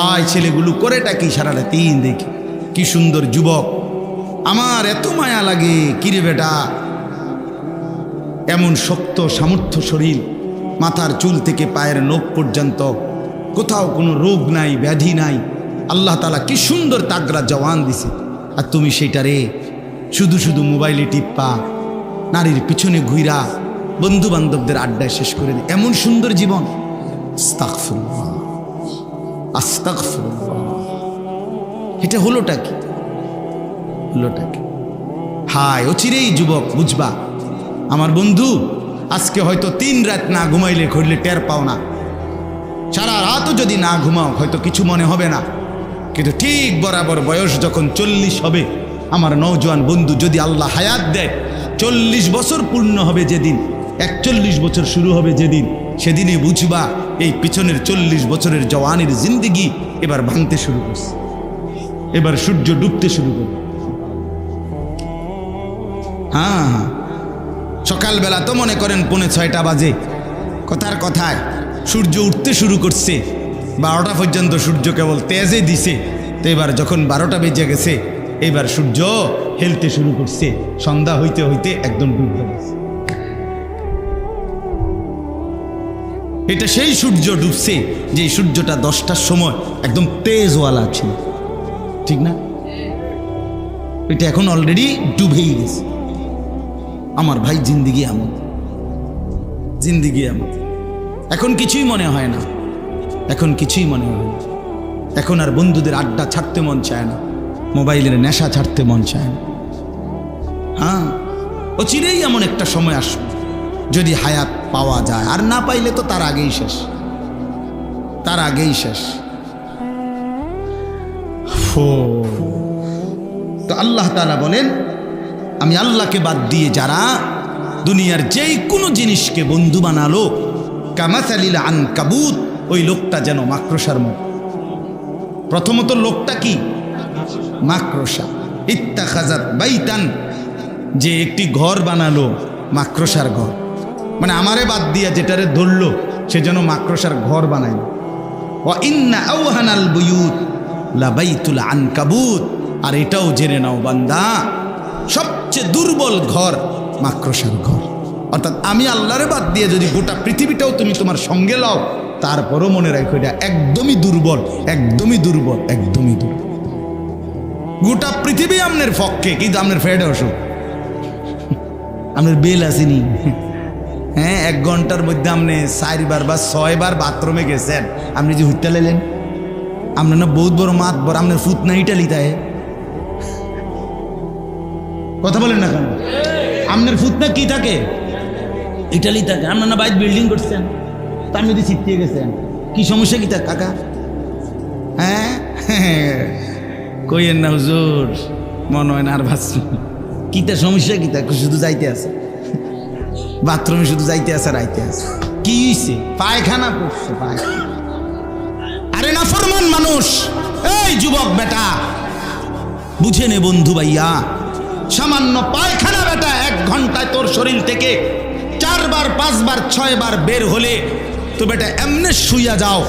আয় ছেলেগুলো করেটা কি সারা রাতিন দেখি, কি সুন্দর যুবক, আমার এত মায়া লাগে। কিরে বেটা, এমন শক্ত সামর্থ্য শরীর, মাথার চুল থেকে পায়ের নখ পর্যন্ত কোথাও কোনো রোগ নাই, ব্যাধি নাই। আল্লাহ তাআলা কি সুন্দর তাগড়া জওয়ান দিছে, আর তুমি সেইটারে শুধু শুধু মোবাইলে টিপ্পা, নারীর পিছনে ঘুইরা, বন্ধু বান্ধবদের আড্ডায় শেষ করে দে এমন সুন্দর জীবন। আস্তাগফিরুল্লাহ, আস্তাগফিরুল্লাহ। এটা হলোটা কি? হলোটা কি? হায় অচিরেই যুবক বুঝবা। আমার বন্ধু, আজকে হয়তো 3 রাত না ঘুমাইলে ঘুরলে টের পাও না, সারা রাতও যদি না ঘুমাও হয়তো কিছু মনে হবে না, কিন্তু ঠিক বরাবর বয়স যখন 40 হবে, আমার নওজোয়ান বন্ধু, যদি আল্লাহ হায়াত দেয়, 40 বছর পূর্ণ হবে যেদিন, 41 বছর শুরু হবে যেদিন, সেদিনে বুঝবা এই পিছনের 40 বছরের জওয়ানের জিন্দেগি এবার ভাঙতে শুরু করছে, এবার সূর্য ডুবতে শুরু করবে। হ্যাঁ, সকালবেলা তো মনে করেন 5:45 বাজে, কথার কথায় সূর্য উঠতে শুরু করছে, 12টা পর্যন্ত সূর্য কেবল তেজে দিছে। তো এবার যখন 12টা বেজে গেছে, এবার সূর্য হেলতে শুরু করছে, সন্ধ্যা হইতে হইতে একদম ডুবে গেছে। এটা সেই সূর্য ডুবছে যে সূর্যটা 10টার সময় একদম তেজওয়ালা ছিল, ঠিক না? এটা এখন অলরেডি ডুবেই গেছে। আমার ভাই, জিন্দিগি এমন, জিন্দিগি এমন। এখন কিছুই মনে হয় না, এখন কিছুই মনে হয় না। এখন আর বন্ধুদের আড্ডা ছাড়তে মন চায় না, মোবাইলের নেশা ছাড়তে মন চায় না। হ্যাঁ, অচিরেই এমন একটা সময় আসবে যদি হায়াত পাওয়া যায়, আর না পাইলে তো তার আগেই শেষ, তার আগেই শেষ। তো আল্লাহ তাআলা বলেন, আমি আল্লাহকে বাদ দিয়ে যারা দুনিয়ার যেই কোনো জিনিসকে বন্ধু বানালো, কামাসালিল আনকাবুত, ওই লোকটা যেন মাকড়সার মতো। প্রথমত লোকটা কি? মাকড়সা। ইত্তাখাযাত বাইতান, যে একটি ঘর বানালো, মাকড়সার ঘর, মানে আমারে বাদ দিয়া যেটারে ধরলো সে যেন মাকড়সার ঘর বানাইল। ওয়া ইন্না আওহানাল বুয়ুত লাবাইতুল আনকাবুত, আর এটাও জেনে নাও বান্দা, সবচেয়ে দুর্বল ঘর মাকড়সার ঘর। অর্থাৎ আমি আল্লাহরে বাদ দিয়ে যদি গোটা পৃথিবীটাও তুমি তোমার সঙ্গে লাও, তারপরও মনে রাখো এটা একদমই দুর্বল, একদমই দুর্বল, একদমই দুর্বল। গোটা পৃথিবী আপনার পক্ষে, কিন্তু আপনার ফেডে অসুখ, আপনার বেল আসেনি। হ্যাঁ, 1 ঘন্টার মধ্যে আপনি 4 বার বা 6 বার বাথরুমে গেছেন, আপনি যে হুট্টা লেলেন, আপনার না বহুত বড় মাত বড়, আপনার ফুট না ইটালিতায়। কথা বলেন না কেন? আপনার ফুটনা কি থাকে? ইটালি থাকে। আপনার না বাইরে বিল্ডিং করছেন, তার মধ্যে ছিটিয়ে গেছেন, কি সমস্যা কি থাকে কাকা? হ্যাঁ, কইয়েন না হুজুর, মনে হয় না আর ভাবছি কিতা সমস্যা, কিতা শুধু যাইতে আছে বাথরুমে, শুধু যাইতে আছে আর আইতে আছে। কি হইছে? পায়খানা করছে, পায়খানা। আরে নাফরমান মানুষ, এই যুবক বেটা, বুঝে নে বন্ধু ভাইয়া, সামান্য পায়খানা বেটা 1 ঘন্টায় তোর শরীর থেকে 4 বার 5 বার 6 বার বের হলে তো বেটা এমনে শুইয়া যাও,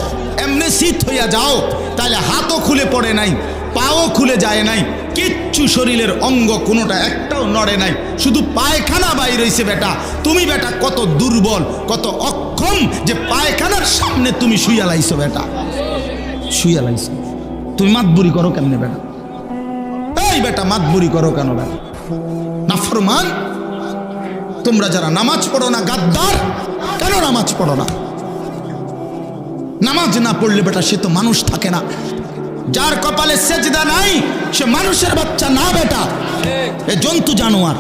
এমনে শীত হইয়া যাও, তাহলে হাতও খুলে পড়ে নাই, পাও খুলে যায় নাই, কিচ্ছু শরীরের অঙ্গ কোনোটা একটাও নড়ে নাই, শুধু পায়খানা বাইর হইছে বেটা। তুমি বেটা কত দুর্বল, কত অক্ষম যে পায়খানার সামনে তুমি শুইয়া লাইছো বেটা, শুইয়া লাইছো। তুমি মাতবুরি করো কেমনে বেটা? এই বেটা মাতবুরি করো কেন বেটা? নাফরমান, তোমরা যারা নামাজ পড়ো না, গাদ্দার, কেন নামাজ পড়ো না? নামাজ না পড়লে বেটা সে তো মানুষ থাকে না। যার কপালে সেজদা নাই সে মানুষের বাচ্চা না বেটা, এ জন্তু জানোয়ার,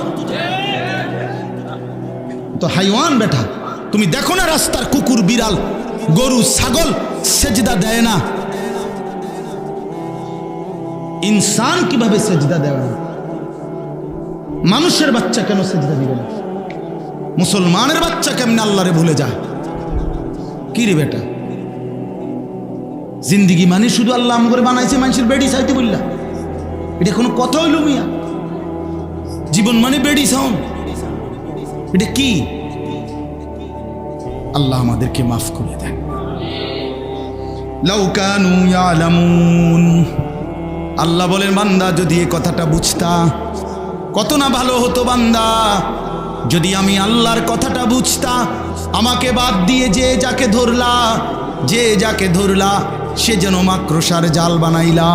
তো হাইওয়ান বেটা। তুমি দেখো না রাস্তার কুকুর, বিড়াল, গরু, ছাগল সেজদা দেয় না, ইনসান কিভাবে সেজদা দেয় না? মানুষের বাচ্চা কেন সেজদা দিবে না? মুসলমানের বাচ্চা কেমনে আল্লাহরে ভুলে যায়? কি রে বেটা, জিন্দিগি মানে শুধু আল্লাহ আম করে বানাইছে মানুষের বেডি চাইতে বললা, এটা কোনো কথা হইল মিয়া? জীবন মানে বেডি সাউন্ড, এটা কি? আল্লাহ আমাদেরকে মাফ করে দেন। লাউ কানু ইয়ালামুন। আল্লাহ বলেন বান্দা যদি এই কথাটা বুঝতা কত না ভালো হতো বান্দা। যদি আমি আল্লাহর কথাটা বুঝতা, আমাকে বাদ দিয়ে যে যাকে ধরলা সে যেন মাকড়সার জাল বানাইলা,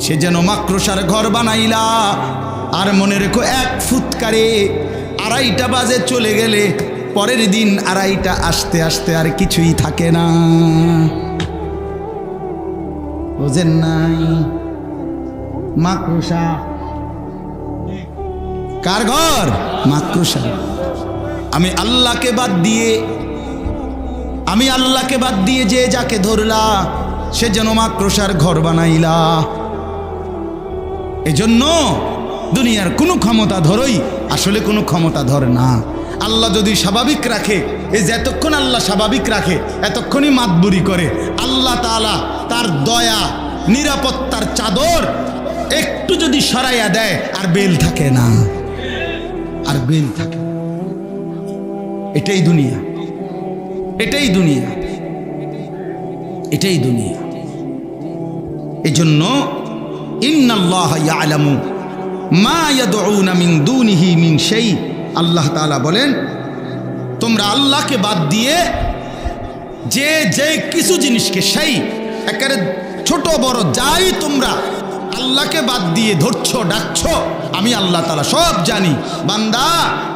সে যেন মাকড়সার ঘর বানাইলা। আর মনে রেখো, 1 ফুৎকারে 2:30 বাজে চলে গেলে পরের দিন 2:30 আসতে আসতে আর কিছুই থাকে না। বুঝেন নাই? মাকড়সা কার ঘর? মাকড়সা। আমি আল্লাহকে বাদ দিয়ে যে যাকে ধরলা সে যেন মাকড়সার ঘর বানাইলা। এজন্য দুনিয়ার কোনো ক্ষমতা ধরই আসলে কোনো ক্ষমতা ধর না। আল্লাহ যদি স্বাভাবিক রাখে, এই যতক্ষণ আল্লাহ স্বাভাবিক রাখে এতক্ষণই মাতবুরি করে। আল্লাহ তাআলা তার দয়া নিরাপত্তার চাদর একটু যদি সরাইয়া দেয় আর বেল থাকে না, আর বেল থাকে। এটাই দুনিয়া, এটাই দুনিয়া, এটাই দুনিয়া। এজন্য ইন্নাল্লাহা ইয়ালামু মা ইয়াদউনা মিন দুনিহি মিন শাই। আল্লাহ তাআলা বলেন তোমরা আল্লাহকে বাদ দিয়ে যে কিছু জিনিসকে সেই একেবারে ছোট বড় যাই তোমরা আল্লাহকে বাদ দিয়ে ধরছো ডাকছো, আমি আল্লাহ তাআলা সব জানি বান্দা,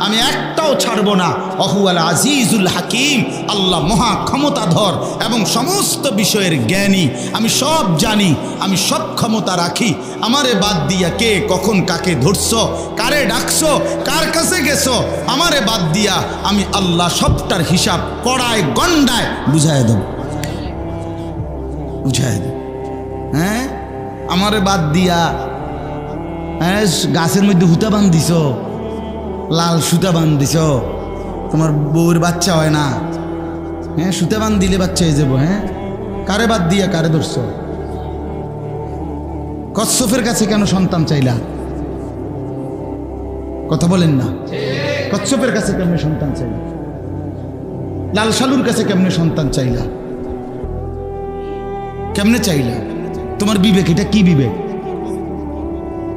আমি একটাও ছাড়বো না। অহুয়াল আজিজুল হাকিম, আল্লাহ মহা ক্ষমতাধর এবং সমস্ত বিষয়ের জ্ঞানী। আমি সব জানি, আমি সব ক্ষমতা রাখি। আমারে বাদ দিয়া কে কখন কাকে ধরছো, কারে ডাকছো, কার কাছে গেছো, আমারে বাদ দিয়া আমি আল্লাহ সবটার হিসাব কড়ায় গন্ডায় বুঝায় দেব, বুঝায় দেব। হ্যাঁ, আমারে বাদ দিয়া গাছের মধ্যে হুতা বান্ধিছ, লাল সুতা বান্ধিছ, তোমার বউর বাচ্চা হয় না। হ্যাঁ, সুতা বান দিলে বাচ্চা হয়ে যাবো। হ্যাঁ, কারে বাদ দিয়া কারে ধরছ? কচ্ছপের কাছে কেন সন্তান চাইলা? কথা বলেন না। কচ্ছপের কাছে কেমনে সন্তান চাইলা? লাল শালুর কাছে কেমনে সন্তান চাইলা? কেমনে চাইলা? তোমার বিবেক এটা কি বিবেক?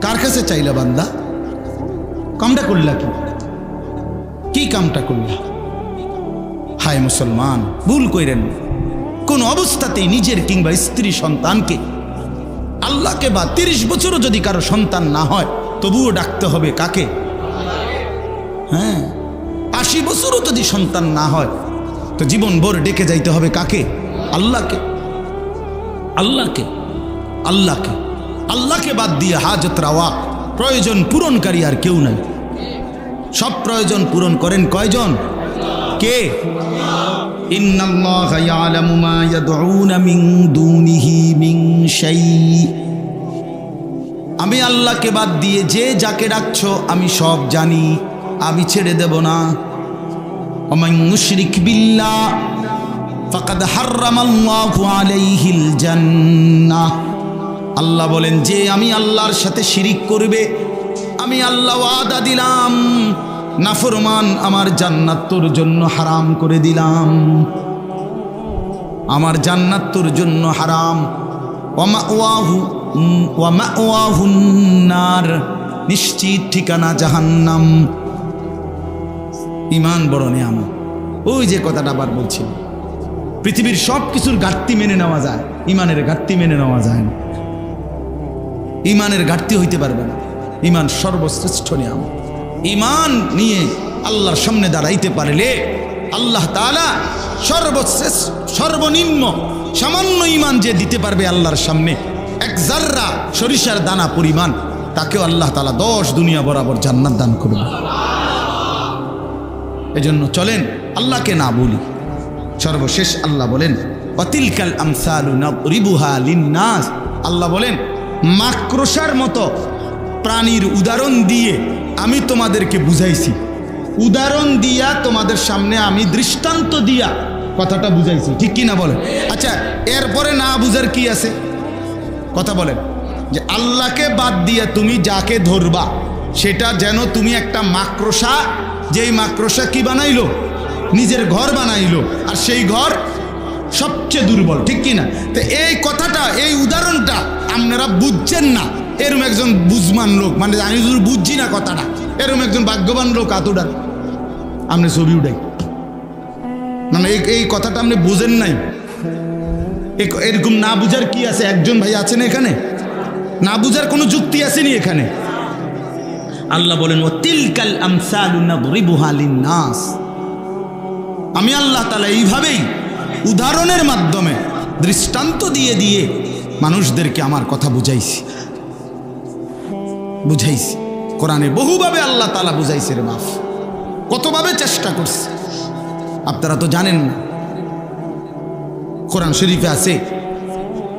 কার কাছে চাইলা বান্দা? কামটা করলা কি কামটা করলা? হায় মুসলমান, ভুল কইরেন। কোন অবস্থাতেই নিজের কিংবা স্ত্রী সন্তানকে আল্লাহকে বা 30 বছরও যদি কারো সন্তান না হয় তবুও ডাকতে হবে কাকে? হ্যাঁ, 80 বছরও যদি সন্তান না হয় তো জীবন ভর ডেকে যাইতে হবে কাকে? আল্লাহকে, আল্লাহকে, আল্লাহকে। আল্লাহকে বাদ দিয়ে হাজত রাওয়া, প্রয়োজন পূরণকারী আর কেউ নাই। সব প্রয়োজন পূরণ করেন কয়জন? কে? ইন্নাল্লাহা ইয়ালামু মা ইয়াদউনা মিন দুনিহি মিন শাই। আমি আল্লাহকে বাদ দিয়ে যে যাকে ডাকছো আমি সব জানি, আমি ছেড়ে দেব না। ওমান ইউশরিক বিল্লাহ ফাকাদ হাররামাল্লাহু আলাইহিল জান্নাহ। আল্লাহ বলেন যে আমি আল্লাহর সাথে শিরিক করবে, আমি আল্লাহ ওয়াদা দিলাম নাফরমান আমার জান্নাত তোর জন্য হারাম করে দিলাম। আমার জান্নাত তোর জন্য হারাম। ওয়া মাওয়াহুন নার, নিশ্চিত ঠিকানা জাহান্নাম। ঈমান বড় নিয়ামত। ওই যে কথাটা আবার বলছি, পৃথিবীর সব কিছুর ঘাটতি মেনে নেওয়া যায়, ঈমানের ঘাটতি মেনে নেওয়া যায় না। ঈমানের ঘাটতি হইতে পারবে না। ঈমান সর্বশ্রেষ্ঠ নিয়ামত। ঈমান নিয়ে আল্লাহর সামনে দাঁড়াইতে পারলে আল্লাহ তাআলা সর্বশ্রেষ্ঠ সর্বনিম্ন সামান্য ঈমান যে দিতে পারবে আল্লাহর সামনে, 1 জাররা সরিষার দানা পরিমাণ, তাকেও আল্লাহ তাআলা 10 দুনিয়া বরাবর জান্নাত দান করবে। এজন্য চলেন আল্লাহকে না বলি। সর্বশেষ আল্লাহ বলেন ওয়াতিলকাল আমসালু নাদরিবুহা লিন্নাস। আল্লাহ বলেন মাকড়সার মতো প্রাণীর উদাহরণ দিয়ে আমি তোমাদেরকে বুঝাইছি। উদাহরণ দিয়া তোমাদের সামনে আমি দৃষ্টান্ত দিয়া কথাটা বুঝাইছি, ঠিক কি না বলেন? আচ্ছা, এরপরে না বুঝার কি আছে? কথা বলেন যে আল্লাহকে বাদ দিয়ে তুমি যাকে ধরবা সেটা যেন তুমি একটা মাকড়সা, যেই মাকড়সা কি বানাইলো? নিজের ঘর বানাইলো। আর সেই ঘর সবচেয়ে দুর্বল, ঠিক কিনা? তো এই কথাটা, এই উদাহরণটা আপনারা বুঝছেন না। এরম একজন বুঝমান লোক, মানে আমি যদি বুঝছি না কথাটা, এরম একজন ভাগ্যবান লোক আতুডার আপনি ছবি উঠাই, মানে এই কথাটা আপনি বুঝেন নাই। এরকম না বুঝার কি আছে? একজন ভাই আছেন এখানে? না বুঝার কোনো যুক্তি আসেনি এখানে। আল্লাহ বলেন ও তিলকাল আমসালু নাদরিবুহা লিন-নাস। আমি আল্লাহ তাআলা এইভাবেই উদাহরণের মাধ্যমে, দৃষ্টান্ত দিয়ে দিয়ে মানুষদেরকে আমার কথা বুঝাইছি। কোরআনে বহুভাবে আল্লাহ তাআলা বুঝাইছে রে বাপ, কতভাবে চেষ্টা করছে আপনারা তো জানেন না। কোরআন শরীফে আছে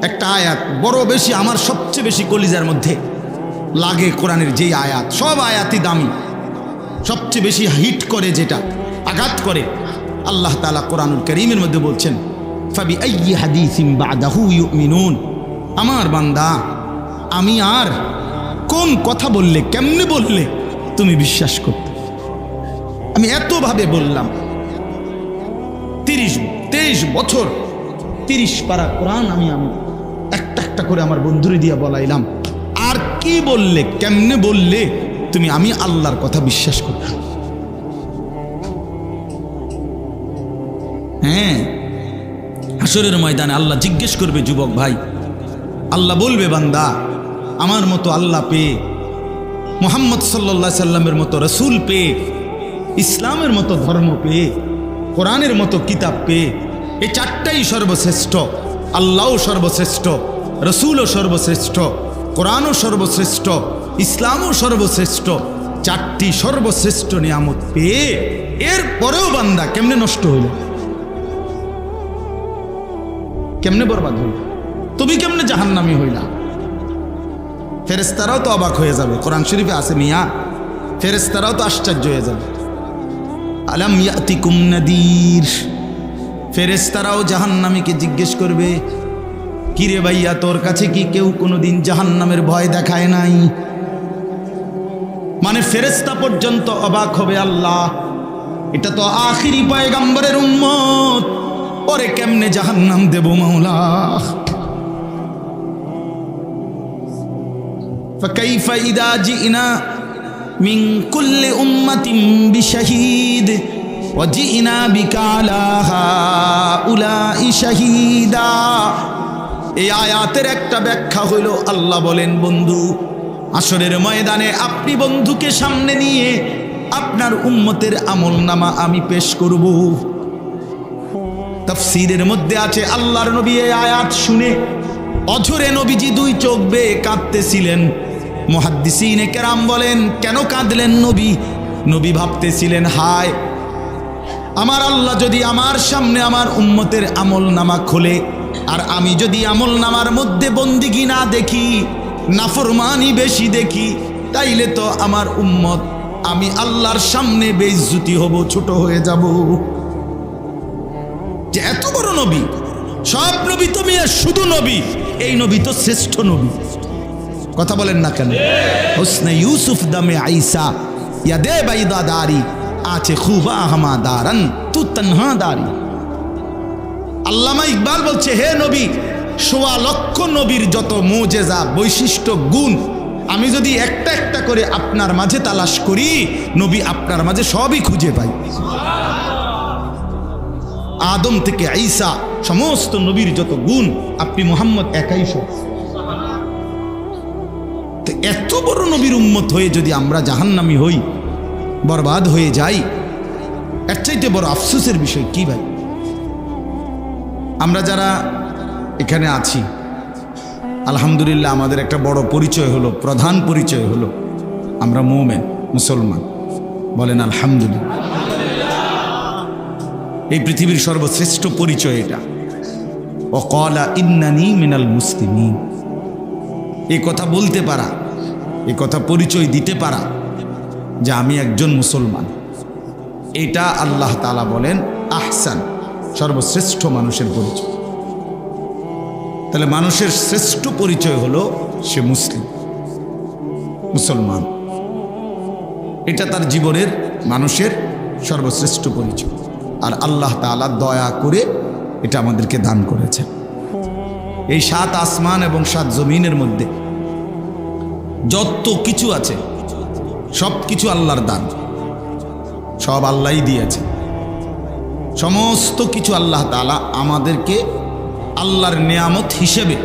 একটা আয়াত, বড় বেশি, আমার সবচেয়ে বেশি কলিজার মধ্যে লাগে কোরআনের যেই আয়াত, সব আয়াতই দামি, সবচেয়ে বেশি হিট করে, যেটা আঘাত করে, আল্লাহ তাআলা কোরআনুল কারীমের মধ্যে বলছেন ফাবি আইয়ি হাদিসিন বাদাহু ইউমিনুন। আমার বান্দা, আমি আর কোন কথা বললে, কেমনে বললে তুমি বিশ্বাস করতে? আমি এতভাবে বললাম, 23 বছর 30 পারা কোরআন আমি একটা একটা করে আমার বন্ধুরে দিয়া বলাইলাম। আর কি বললে, কেমনে বললে তুমি আমি আল্লাহর কথা বিশ্বাস করতে? হ্যাঁ, হাসরের ময়দানে আল্লাহ জিজ্ঞেস করবে, যুবক ভাই, আল্লাহ বলবে বান্দা, আমার মতো আল্লাহ পেয়ে, মুহাম্মদ সাল্লাল্লাহু আলাইহি সাল্লামের মতো রসুল পেয়ে, ইসলামের মতো ধর্ম পেয়ে, কোরআনের মতো কিতাব পেয়ে, এই চারটাই সর্বশ্রেষ্ঠ। আল্লাহও সর্বশ্রেষ্ঠ, রসুলও সর্বশ্রেষ্ঠ, কোরআনও সর্বশ্রেষ্ঠ, ইসলামও সর্বশ্রেষ্ঠ, চারটি সর্বশ্রেষ্ঠ নিয়ামত পেয়ে এর পরেও বান্দা কেমনে নষ্ট হইল, কেমনে বরবাদ হইল, তুমি কেমনে জাহান্নামী হইলা? ফেরেশতারাও তো অবাক হয়ে যাবে। কোরআন শরীফে আছে মিয়া, ফেরেশতারাও তো আশ্চর্য হয়ে যাবে। আলাম ইয়াতিকুম নাদির, ফেরেশতারাও জাহান্নামীকে জিজ্ঞেস করবে, কিরে ভাইয়া, তোর কাছে কি কেউ কোনোদিন জাহান্নামের ভয় দেখায় নাই? মানে ফেরেশতা পর্যন্ত অবাক হবে, আল্লাহ এটা তো আখিরি পয়গম্বরের উম্মত, ওরে কেমনে জাহান্নাম দেব মাওলা? ফাকাইফা ইদা জিনা মিন কুল্লি উম্মাতিন বিশাহিদ ওয়া জিনা বিকা আলা হাউলাই শাহিদা। এই আয়াতের একটা ব্যাখ্যা হইল, আল্লাহ বলেন, বন্ধু, হাসরের ময়দানে আপনি বন্ধুকে সামনে নিয়ে আপনার উম্মতের আমলনামা আমি পেশ করব। তাফসীরের মধ্যে আছে, আল্লাহর নবী এই আয়াত শুনে অঝরে নবীজি 2 চোখ বেয়ে কাঁদতেছিলেন। মুহাদ্দিসিনে কেরাম বলেন, কেন কাঁদলেন নবী? নবী ভাবতেছিলেন, হায়, আমার আল্লাহ যদি আমার সামনে আমার উম্মতের আমলনামা খোলে, আর আমি যদি আমলনামার মধ্যে বন্দিগি না দেখি, নাফরমানি বেশি দেখি, তাইলে তো আমার উম্মত, আমি আল্লাহর সামনে বেইজ্জতি হব, ছোট হয়ে যাব। যে এত বড় নবী, সব নবী তো মিয়া শুধু নবী, এই নবী তো শ্রেষ্ঠ নবী। কথা বলেন না কেন? হুসনে ইউসুফ দামে আইসা ইয়াদে বাইদা দারি আছে খুবা হামা দারান তু তনহা দারি। আল্লামা ইকবাল বলছে, হে নবী, 1.25 লক্ষ নবীর যত মুজেজা, বৈশিষ্ট্য, গুণ আমি যদি একটা একটা করে আপনার মাঝে তালাশ করি, নবী আপনার মাঝে সবই খুঁজে পাই। আদম থেকে ঈসা সমস্ত নবীর যত গুণ, আপনি মুহাম্মদ একাই সব। তো এত বড় নবীর উম্মত হয়ে যদি আমরা জাহান্নামী হই, বরবাদ হয়ে যাই, এর চাইতে বড় আফসোসের বিষয় কি ভাই? আমরা যারা এখানে আছি, আলহামদুলিল্লাহ, আমাদের একটা বড় পরিচয় হলো, প্রধান পরিচয় হলো আমরা মুমিন, মুসলমান। বলেন আলহামদুলিল্লাহ। এই পৃথিবীর সর্বশ্রেষ্ঠ পরিচয় এটা। ওয়াকালা ইন্নানি মিনাল মুসলিমিন, এই কথা বলতে পারা, এই কথা পরিচয় দিতে পারা যে আমি একজন মুসলমান, এটা আল্লাহ তাআলা বলেন আহসান, সর্বশ্রেষ্ঠ মানুষের পরিচয়। তাহলে মানুষের শ্রেষ্ঠ পরিচয় হলো সে মুসলিম, মুসলমান। এটা তার জীবনের মানুষের সর্বশ্রেষ্ঠ পরিচয়। আর আল্লাহ তাআলা দয়া করে এটা আমাদেরকে দান করেছেন। এই 7 আসমান এবং 7 জমিনের মধ্যে যত কিছু আছে সব কিছু আল্লাহর দান, সব আল্লাহই দিয়েছে। সমস্ত কিছু আল্লাহ তাআলা আমাদেরকে আল্লাহর নেয়ামত হিসেবে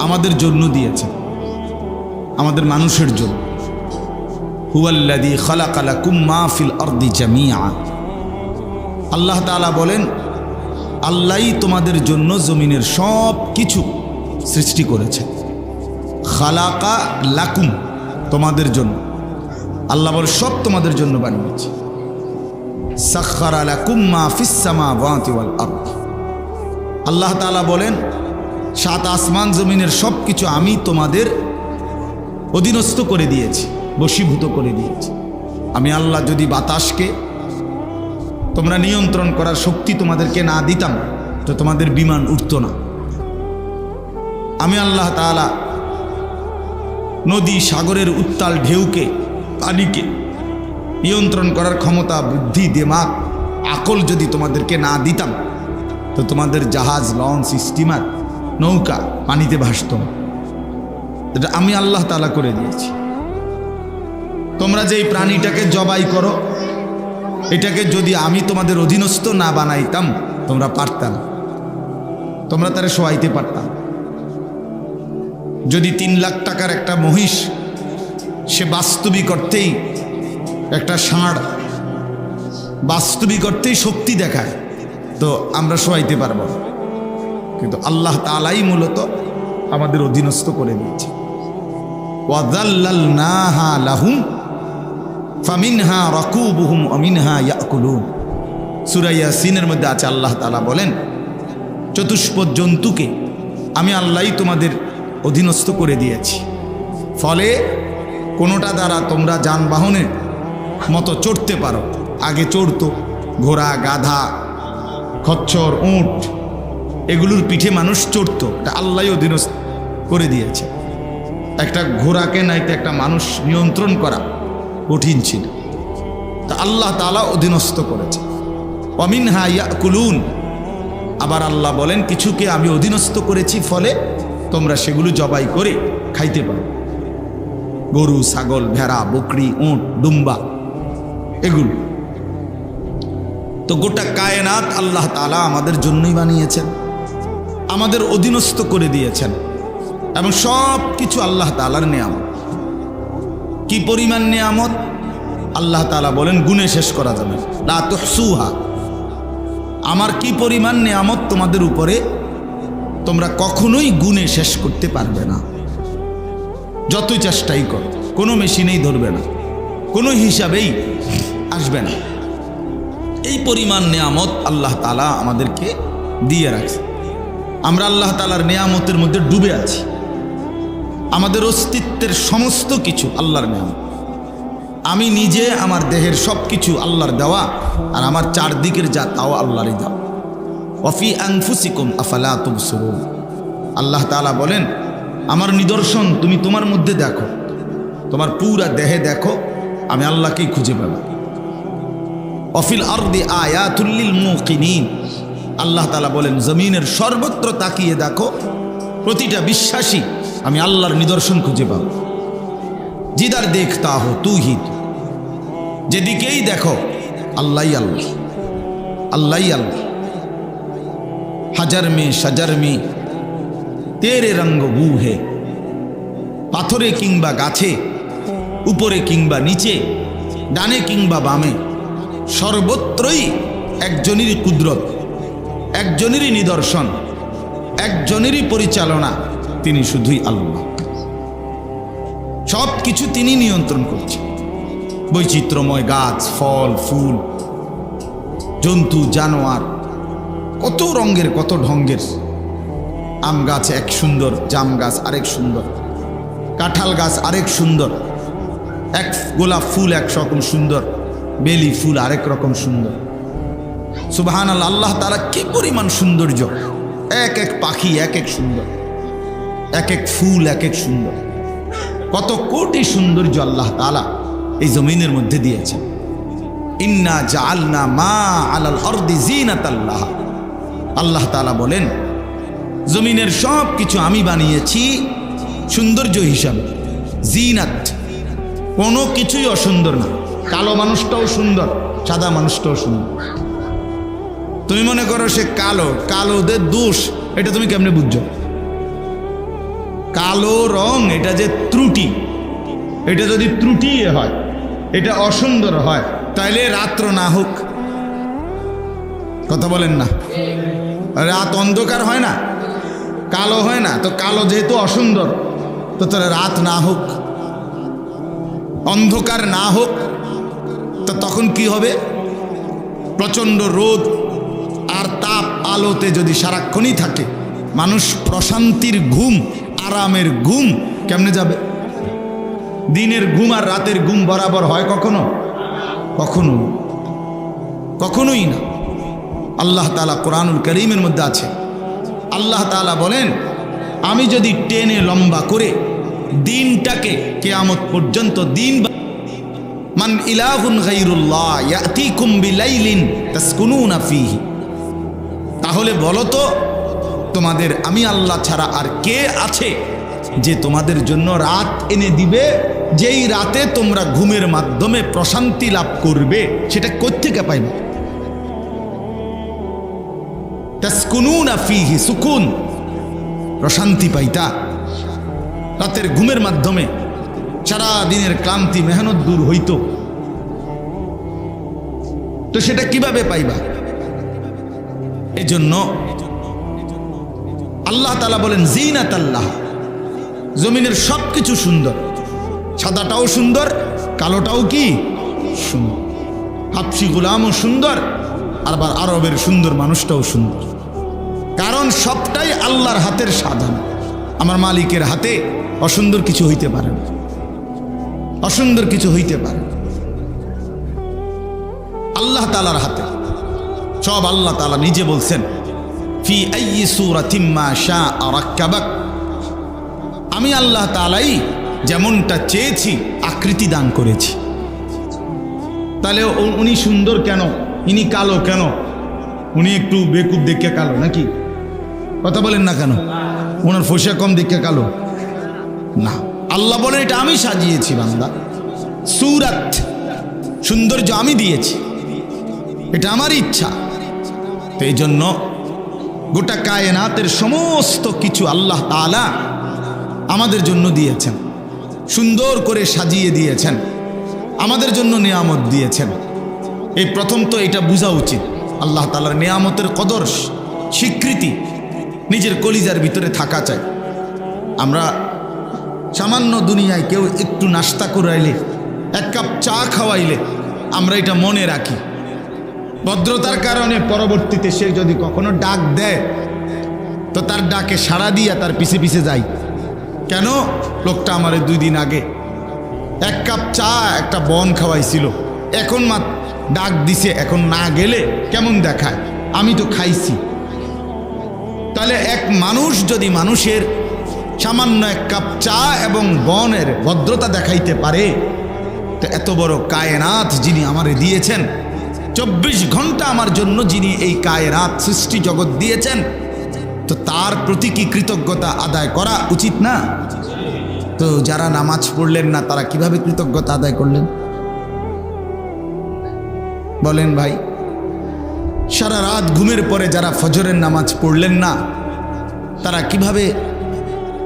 আমাদের জন্য দিয়েছে, আমাদের মানুষের জন্য। হুয়াল্লাযী খালাকা লাকুম মা ফিল আরদি জামিআ। আল্লাহ তাআলা বলেন, আল্লাহই তোমাদের জন্য জমিনের সব কিছু সৃষ্টি করেছে। খালাকা লাকুম, তোমাদের জন্য। আল্লাহ বলে সব তোমাদের জন্য বানিয়েছে। সাখখারা লাকুম মা ফিস সামাওয়াতি ওয়াল আরদ। আল্লাহ তাআলা বলেন 7 আসমান জমিনের সব কিছু আমি তোমাদের অধীনস্থ করে দিয়েছি, বশীভূত করে দিয়েছি। আমি আল্লাহ যদি বাতাসকে তোমরা নিয়ন্ত্রণ করার শক্তি তোমাদেরকে না দিতাম তো তোমাদের বিমান উঠত না। আমি আল্লাহ তাআলা নদী সাগরের উত্তাল ঢেউকে, পানিকে নিয়ন্ত্রণ করার ক্ষমতা, বুদ্ধি, দিমাগ, আকল যদি তোমাদেরকে না দিতাম তো তোমাদের জাহাজ, লঞ্চ, স্টিমার, নৌকা পানিতে ভাসত না। এটা আমি আল্লাহ তাআলা করে দিয়েছি। তোমরা যে এই প্রাণীটাকে জবাই করো, এটাকে যদি আমি তোমাদের অধীনস্থ না বানাইতাম তোমরা পারতাম, তোমরা তারে শোয়াইতে পারতাম। যদি 3 লাখ টাকার একটা মহিষ সে বাস্তবিক অর্থেই একটা ষাঁড় বাস্তবিক অর্থেই শক্তি দেখায় তো আমরা শোয়াইতে পারবো না, কিন্তু আল্লাহ তাআলাই মূলত আমাদের অধীনস্থ করে দিয়েছে। ওয়াযাল্লালনাহা লাহুম ফামিনহা রাকুবুহুম ওয়া মিনহা ইয়াকুলুন। সূরা ইয়াসিনের মধ্যে আছে, আল্লাহ তাআলা বলেন চতুষ্পদ জন্তুকে আমি আল্লাহই তোমাদের অধীনস্থ করে দিয়েছি, ফলে কোনোটা দ্বারা তোমরা যানবাহনের মতো চড়তে পারো। আগে চড়তো ঘোড়া, গাধা, খচ্চর, উট, এগুলোর পিঠে মানুষ চড়তো, এটা আল্লাহই অধীনস্থ করে দিয়েছে। একটা ঘোড়াকে নাইতে একটা মানুষ নিয়ন্ত্রণ করা কঠিন ছিল, তা আল্লাহ তাআলা অধীনস্থ করেছে। ওয়া মিনহা ইয়াকুলুন। আবার আল্লাহ বলেন কিছুকে আমি অধীনস্থ করেছি ফলে তোমরা সেগুলো জবাই করে খাইতে পারো। গরু, ছাগল, ভেড়া, বকরি, উট, দুম্বা, এগুলো তো গোটা কায়নাত আল্লাহ তাআলা আমাদের জন্যই বানিয়েছেন, আমাদের অধীনস্থ করে দিয়েছেন, এবং সব কিছু আল্লাহ তাআলার নেয়ামত। কি পরিমাণ নেয়ামত আল্লাহ তাআলা বলেন গুণে শেষ করা যাবে না, লা তুহসুহা। আমার কি পরিমাণ নেয়ামত তোমাদের উপরে তোমরা কখনোই গুণে শেষ করতে পারবে না, যতই চেষ্টাই কর, কোনো মেশিনেই ধরবে না, কোনো হিসাবেই আসবে না। এই পরিমাণ নেয়ামত আল্লাহ তাআলা আমাদেরকে দিয়ে রাখছে। আমরা আল্লাহ তাআলার নেয়ামতের মধ্যে ডুবে আছি। আমাদের অস্তিত্বের সমস্ত কিছু আল্লাহর নেয়ামত। আমি নিজে, আমার দেহের সব কিছু আল্লাহর দেওয়া, আর আমার চারদিকের যা তাও আল্লাহরই দেওয়া। ওয়াফি আনফুসিকুম আফালা তুবসিরুন। আল্লাহ তাআলা বলেন আমার নিদর্শন তুমি তোমার মধ্যে দেখো, তোমার পুরা দেহে দেখো, আমি আল্লাহকেই খুঁজে পাবো। ওয়াফিল আরদি আয়াতুল লিল মুকিনিন। আল্লাহ তাআলা বলেন জমিনের সর্বত্র তাকিয়ে দেখো, প্রতিটা বিশ্বাসী আমি আল্লাহর নিদর্শন খুঁজে পাবো। জিদার দেখতা হো তু হি তু, যেদিকেই দেখো আল্লাহই আল্লাহ, আল্লাহই আল্লাহ। হাজার মে সাজার মে তেরে রঙ্গ বু হে। পাথরে কিংবা গাছে, উপরে কিংবা নিচে, ডানে কিংবা বামে, সর্বত্রই একজনেরই কুদরত, একজনেরই নিদর্শন, একজনেরই পরিচালনা, তিনি শুধুই আল্লাহ। সব কিছু তিনি নিয়ন্ত্রণ করছেন। বৈচিত্র্যময় গাছ, ফল, ফুল, জন্তু, জানোয়ার, কত রঙের কত ঢঙ্গের। আম গাছ এক সুন্দর, জাম গাছ আরেক সুন্দর, কাঁঠাল গাছ আরেক সুন্দর, এক গোলাপ ফুল এক রকম সুন্দর, বেলি ফুল আরেক রকম সুন্দর। সুবহানাল্লাহ, আল্লাহ তাআলা কি পরিমাণ সৌন্দর্য! এক এক পাখি এক এক সুন্দর, এক এক ফুল এক এক সুন্দর, কত কোটি সৌন্দর্য আল্লাহ তাআলা এই জমিনের মধ্যে দিয়েছেন। ইন্না জাআলনা মা আলাল আরদি জিনাতাল লাহা। আল্লাহ তাআলা বলেন জমিনের সব কিছু আমি বানিয়েছি সৌন্দর্য হিসাবে, জিনাত। কোনো কিছুই অসুন্দর না। কালো মানুষটাও সুন্দর, সাদা মানুষটাও সুন্দর। তুমি মনে করো সে কালো, কালোদের দোষ এটা তুমি কেমনে বুঝছো? কালো রং এটা যে ত্রুটি, এটা যদি ত্রুটি হয়, এটা অসুন্দর হয়, তাইলে রাত্র না হোক। কথা বলেন না? রাত অন্ধকার হয় না, কালো হয় না, তো কালো যেহেতু অসুন্দর, তো তাহলে রাত না হোক, অন্ধকার না হোক, তো তখন কি হবে? প্রচণ্ড রোদ আর তাপ আলোতে যদি সারাক্ষণই থাকে, মানুষ প্রশান্তির ঘুম, আরামের ঘুম কেমনে যাবে? দিনের ঘুম আর রাতের ঘুম বরাবর হয় কখনো? কখনো কখনোই না। আল্লাহ তাআলা কোরআনুল কারীমের মধ্যে আছে, আল্লাহ তাআলা বলেন আমি যদি টেনে লম্বা করে দিনটাকে কিয়ামত পর্যন্ত দিন, মান ইলাহুন গায়রুল্লাহ ইয়াতিকুম বিলাইলিন তাসকুনুনা ফীহি, তাহলে বলো তো তোমাদের আমি আল্লাহ ছাড়া আর কে আছে যে তোমাদের জন্য রাত এনে দিবে, যেই রাতে তোমরা ঘুমের মাধ্যমে প্রশান্তি লাভ করবে? সেটা কোত্থেকে পাইবে? তাসকুনুনা ফীহি, সুকুন, প্রশান্তি পাইতা রাতের ঘুমের মাধ্যমে। সারা দিনের ক্লান্তি মেহনত দূর হইতো, তো সেটা কিভাবে পাইবা? এজন্য আল্লাহ তাআলা বলেন জিনাত আল্লাহ, জমিনের সব কিছু সুন্দর, সাদাটাও সুন্দর, কালোটাও কি সুন্দর, হাবশি গোলামও সুন্দর, আবার আরবের সুন্দর মানুষটাও সুন্দর। কারণ সবটাই আল্লাহর হাতের সাধন। আমার মালিকের হাতে অসুন্দর কিছু হইতে পারে না, অসুন্দর কিছু হইতে পারে আল্লাহ তাআলার হাতে সব। আল্লাহ তাআলা নিজে বলছেন ফি আইয়ি সূরাতিন মা শাআ রাক্কাবাক, আমি আল্লাহ তাআলাই যেমনটা চেয়েছি আকৃতি দান করেছি। তাহলে উনি সুন্দর কেন, ইনি কালো কেন? উনি একটু বেকুব দেখে কালো নাকি? কথা বলেন না কেন? ওনার ফসা কম দেখে কালো না। আল্লাহ বলেন এটা আমি সাজিয়েছি বান্দা, সূরাত, সৌন্দর্য আমি দিয়েছি, এটা আমার ইচ্ছা। তো এই জন্য গোটা কায়নাতের সমস্ত কিছু আল্লাহ তাআলা আমাদের জন্য দিয়েছেন, সুন্দর করে সাজিয়ে দিয়েছেন, আমাদের জন্য নিয়ামত দিয়েছেন। এই প্রথম তো এটা বোঝা উচিত, আল্লাহ তাআলার নিয়ামতের কদর স্বীকৃতি নিজের কলিজার ভিতরে থাকা চাই। আমরা সামান্য দুনিয়ায় কেউ একটু নাস্তা করাইলে, এক কাপ চা খাওয়াইলে আমরা এটা মনে রাখি, ভদ্রতার কারণে পরবর্তীতে সে যদি কখনো ডাক দেয় তো তার ডাকে সাড়া দিয়া তার পিছে পিছে যাই। কেন? লোকটা আমার 2 দিন আগে এক কাপ চা একটা বন খাওয়াইছিল, এখন ডাক দিছে, এখন না গেলে কেমন দেখায়? আমি তো খাইছি। তাহলে এক মানুষ যদি মানুষের সামান্য এক কাপ চা এবং বনের ভদ্রতা দেখাইতে পারে, তো এত বড় কায়নাত যিনি আমারে দিয়েছেন, 24 ঘন্টা আমার জন্য যিনি এই কায়নাত সৃষ্টি জগৎ দিয়েছেন, তো তার প্রতি কি কৃতজ্ঞতা আদায় করা উচিত না? তো যারা নামাজ পড়লেন না তারা কিভাবে কৃতজ্ঞতা আদায় করলেন বলেন ভাই? সারা রাত ঘুমের পরে যারা ফজরের নামাজ পড়লেন না তারা কিভাবে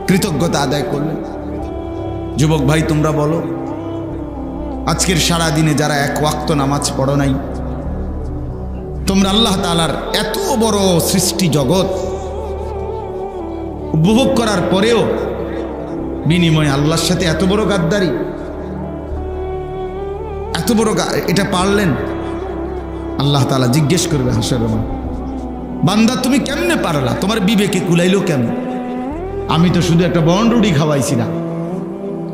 কৃতজ্ঞতা আদায় করলেন? যুবক ভাই তোমরা বলো, আজকের সারা দিনে যারা এক ওয়াক্ত নামাজ পড়ো নাই, তোমরা আল্লাহ তাআলার এত বড় সৃষ্টি জগৎ উপভোগ করার পরেও বিনিময়ে আল্লাহর সাথে এত বড় গাদ্দারি, এত বড় এটা পারলেন? আল্লাহ তাআলা জিজ্ঞেস করবে হাসরের মাঠে, বান্দা তুমি কেমনে পারলা? তোমার বিবেকে কুলাইলো কেমন? আমি তো শুধু একটা বন রুটি খাওয়াইছি না,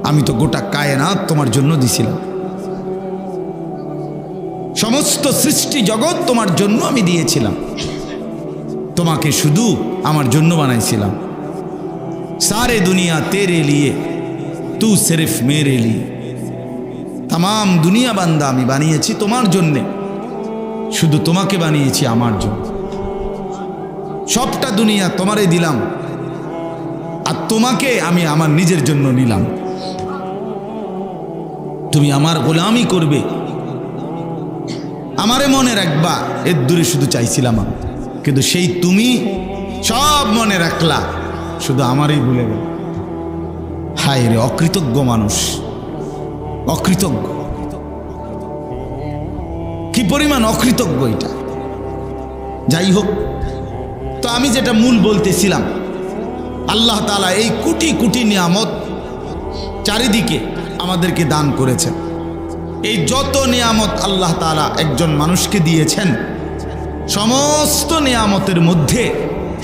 আমি তো গোটা কায়নাত তোমার জন্য দিছিলাম, সমস্ত সৃষ্টি জগৎ তোমার জন্য আমি দিয়েছিলাম, তোমাকে শুধু আমার জন্য বানাইছিলাম। सारे दुनिया तेरे लिए तू सिर्फ मेरे लिए, तमाम दुनिया बांदा আমি বানিয়েছি তোমার জন্য, শুধু তোমাকে বানিয়েছি আমার জন্য। সবটা দুনিয়া তোমারই দিলাম, আর তোমাকে আমি আমার নিজের জন্য নিলাম। তুমি আমার গোলামি করবে, আমারে মনে রাখবা, এর দূরে শুধু চাইছিলাম আমি। কিন্তু সেই তুমি সব মনে রাখলা, শুধু আমারই ভুলে গেল। হায় রে অকৃতজ্ঞ মানুষ, অকৃতজ্ঞ, কি পরিমাণ অকৃতজ্ঞ এটা। যাই হোক, তো আমি যেটা মূল বলতেছিলাম, আল্লাহ তাআলা এই কোটি কোটি নিয়ামত চারিদিকে আমাদেরকে দান করেছেন। এই যত নিয়ামত আল্লাহ তাআলা একজন মানুষকে দিয়েছেন, সমস্ত নিয়ামতের মধ্যে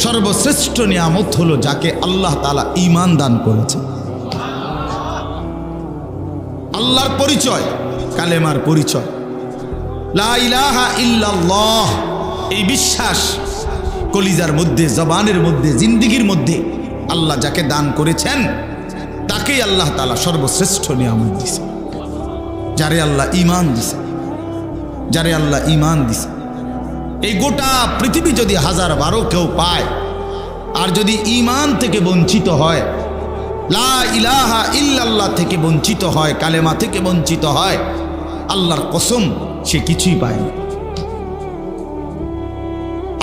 সর্বশ্রেষ্ঠ নিয়ামত হলো যাকে আল্লাহ তাআলা ঈমান দান করেছে। আল্লাহর পরিচয়, কালেমার পরিচয়, লা ইলাহা ইল্লাল্লাহ, এই বিশ্বাস কলিজার মধ্যে, জবানের মধ্যে, জিন্দেগির মধ্যে আল্লাহ যাকে দান করেছেন, তাকেই আল্লাহ তাআলা সর্বশ্রেষ্ঠ নিয়ামত দিছে। যারে আল্লাহ ঈমান দিছে, যারে আল্লাহ ঈমান দিছে। এই গোটা পৃথিবী যদি 1012 কেউ পায়, আর যদি ঈমান থেকে বঞ্চিত হয়, লা ইলাহা ইল্লাল্লাহ থেকে বঞ্চিত হয়, কালেমা থেকে বঞ্চিত হয়, আল্লাহর কসম সে কিছুই পায় না।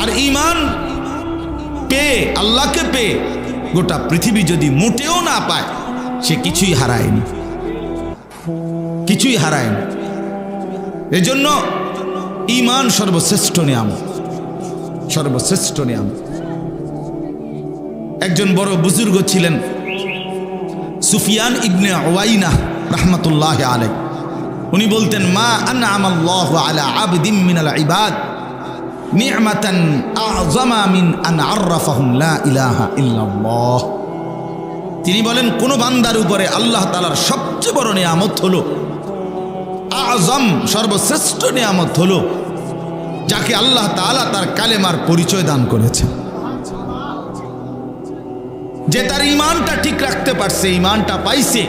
আর ঈমান পেয়ে, আল্লাহকে পেয়ে গোটা পৃথিবী যদি মোটেও না পায়, সে কিছুই হারায়নি, কিছুই হারায়নি। এজন্য ঈমান সর্বশ্রেষ্ঠ নিয়ামত, সর্বশ্রেষ্ঠ নিয়ামত। একজন বড় বুজুর্গ ছিলেন সুফিয়ান ইবনে উয়াইনা রাহমাতুল্লাহ আলাইহি। উনি বলতেন, মা আনআমাল্লাহু আলা আবদিন মিনাল ইবাদ নি'মাতান আযমা মিন আন আররাফাহুম লা ইলাহা ইল্লাল্লাহ। তিনি বলেন, কোন বান্দার উপরে আল্লাহ তাআলার সবচেয়ে বড় নিয়ামত হলো, আযম, সর্বশ্রেষ্ঠ নিয়ামত হলো যাকে আল্লাহ তাআলা তার কালেমার পরিচয় দান করেছে। যে তার ঈমানটা ঠিক রাখতে পারছে, ঈমানটা পাইছে,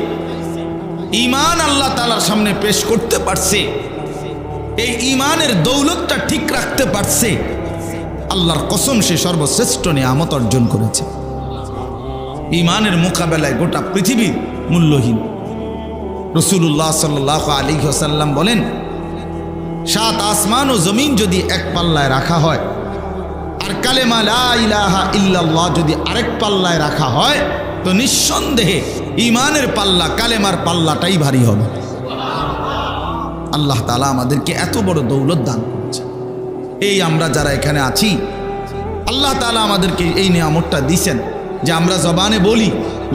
ঈমান আল্লাহ তাআলার সামনে পেশ করতে পারছে, এই ঈমানের দৌলতটা ঠিক রাখতে পারছে, আল্লাহর কসম সে সর্বশ্রেষ্ঠ নিয়ামত অর্জন করেছে। ঈমানের মোকাবেলায় গোটা পৃথিবী মূল্যহীন। রাসূলুল্লাহ সাল্লাল্লাহু আলাইহি ওয়াসাল্লাম বলেন, 7 আসমান ও জমিন যদি এক পাল্লায় রাখা হয়, আর কালেমা লা ইলাহা ইল্লাল্লাহ যদি আরেক পাল্লায় রাখা হয়, তো নিঃসন্দেহে ঈমানের পাল্লা, কালেমার পাল্লাটাই ভারী হবে। আল্লাহ তাআলা আমাদেরকে এত বড় দৌলত দান করেছে। এই আমরা যারা এখানে আছি, আল্লাহ তাআলা আমাদেরকে এই নিয়ামতটা দিয়েছেন যে আমরা জবানে বলি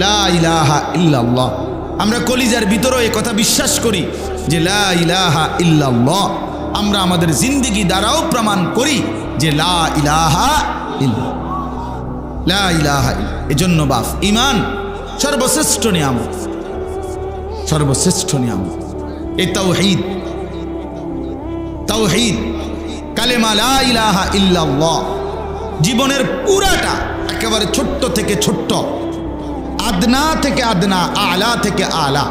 লা ইলাহা ইল্লাল্লাহ, আমরা কলিজার ভিতরেও এই কথা বিশ্বাস করি যে লা ইলাহা ইল্লাল্লাহ, আমরা আমাদের জিন্দেগি দ্বারাও প্রমাণ করি যে লা ইলাহা ইল্লাল্লাহ, লা ইলাহা ইল্লাল্লাহ। এজন্য বাপ, ঈমান সর্বশ্রেষ্ঠ নিয়ামত, সর্বশ্রেষ্ঠ নিয়ামত। এই তাওহীদ, তাওহীদ, কালেমা লা ইলাহা ইল্লাল্লাহ জীবনের পুরাটা, একেবারে ছোট্ট থেকে ছোট্ট, আদনা থেকে আদনা, আলা থেকে আলা,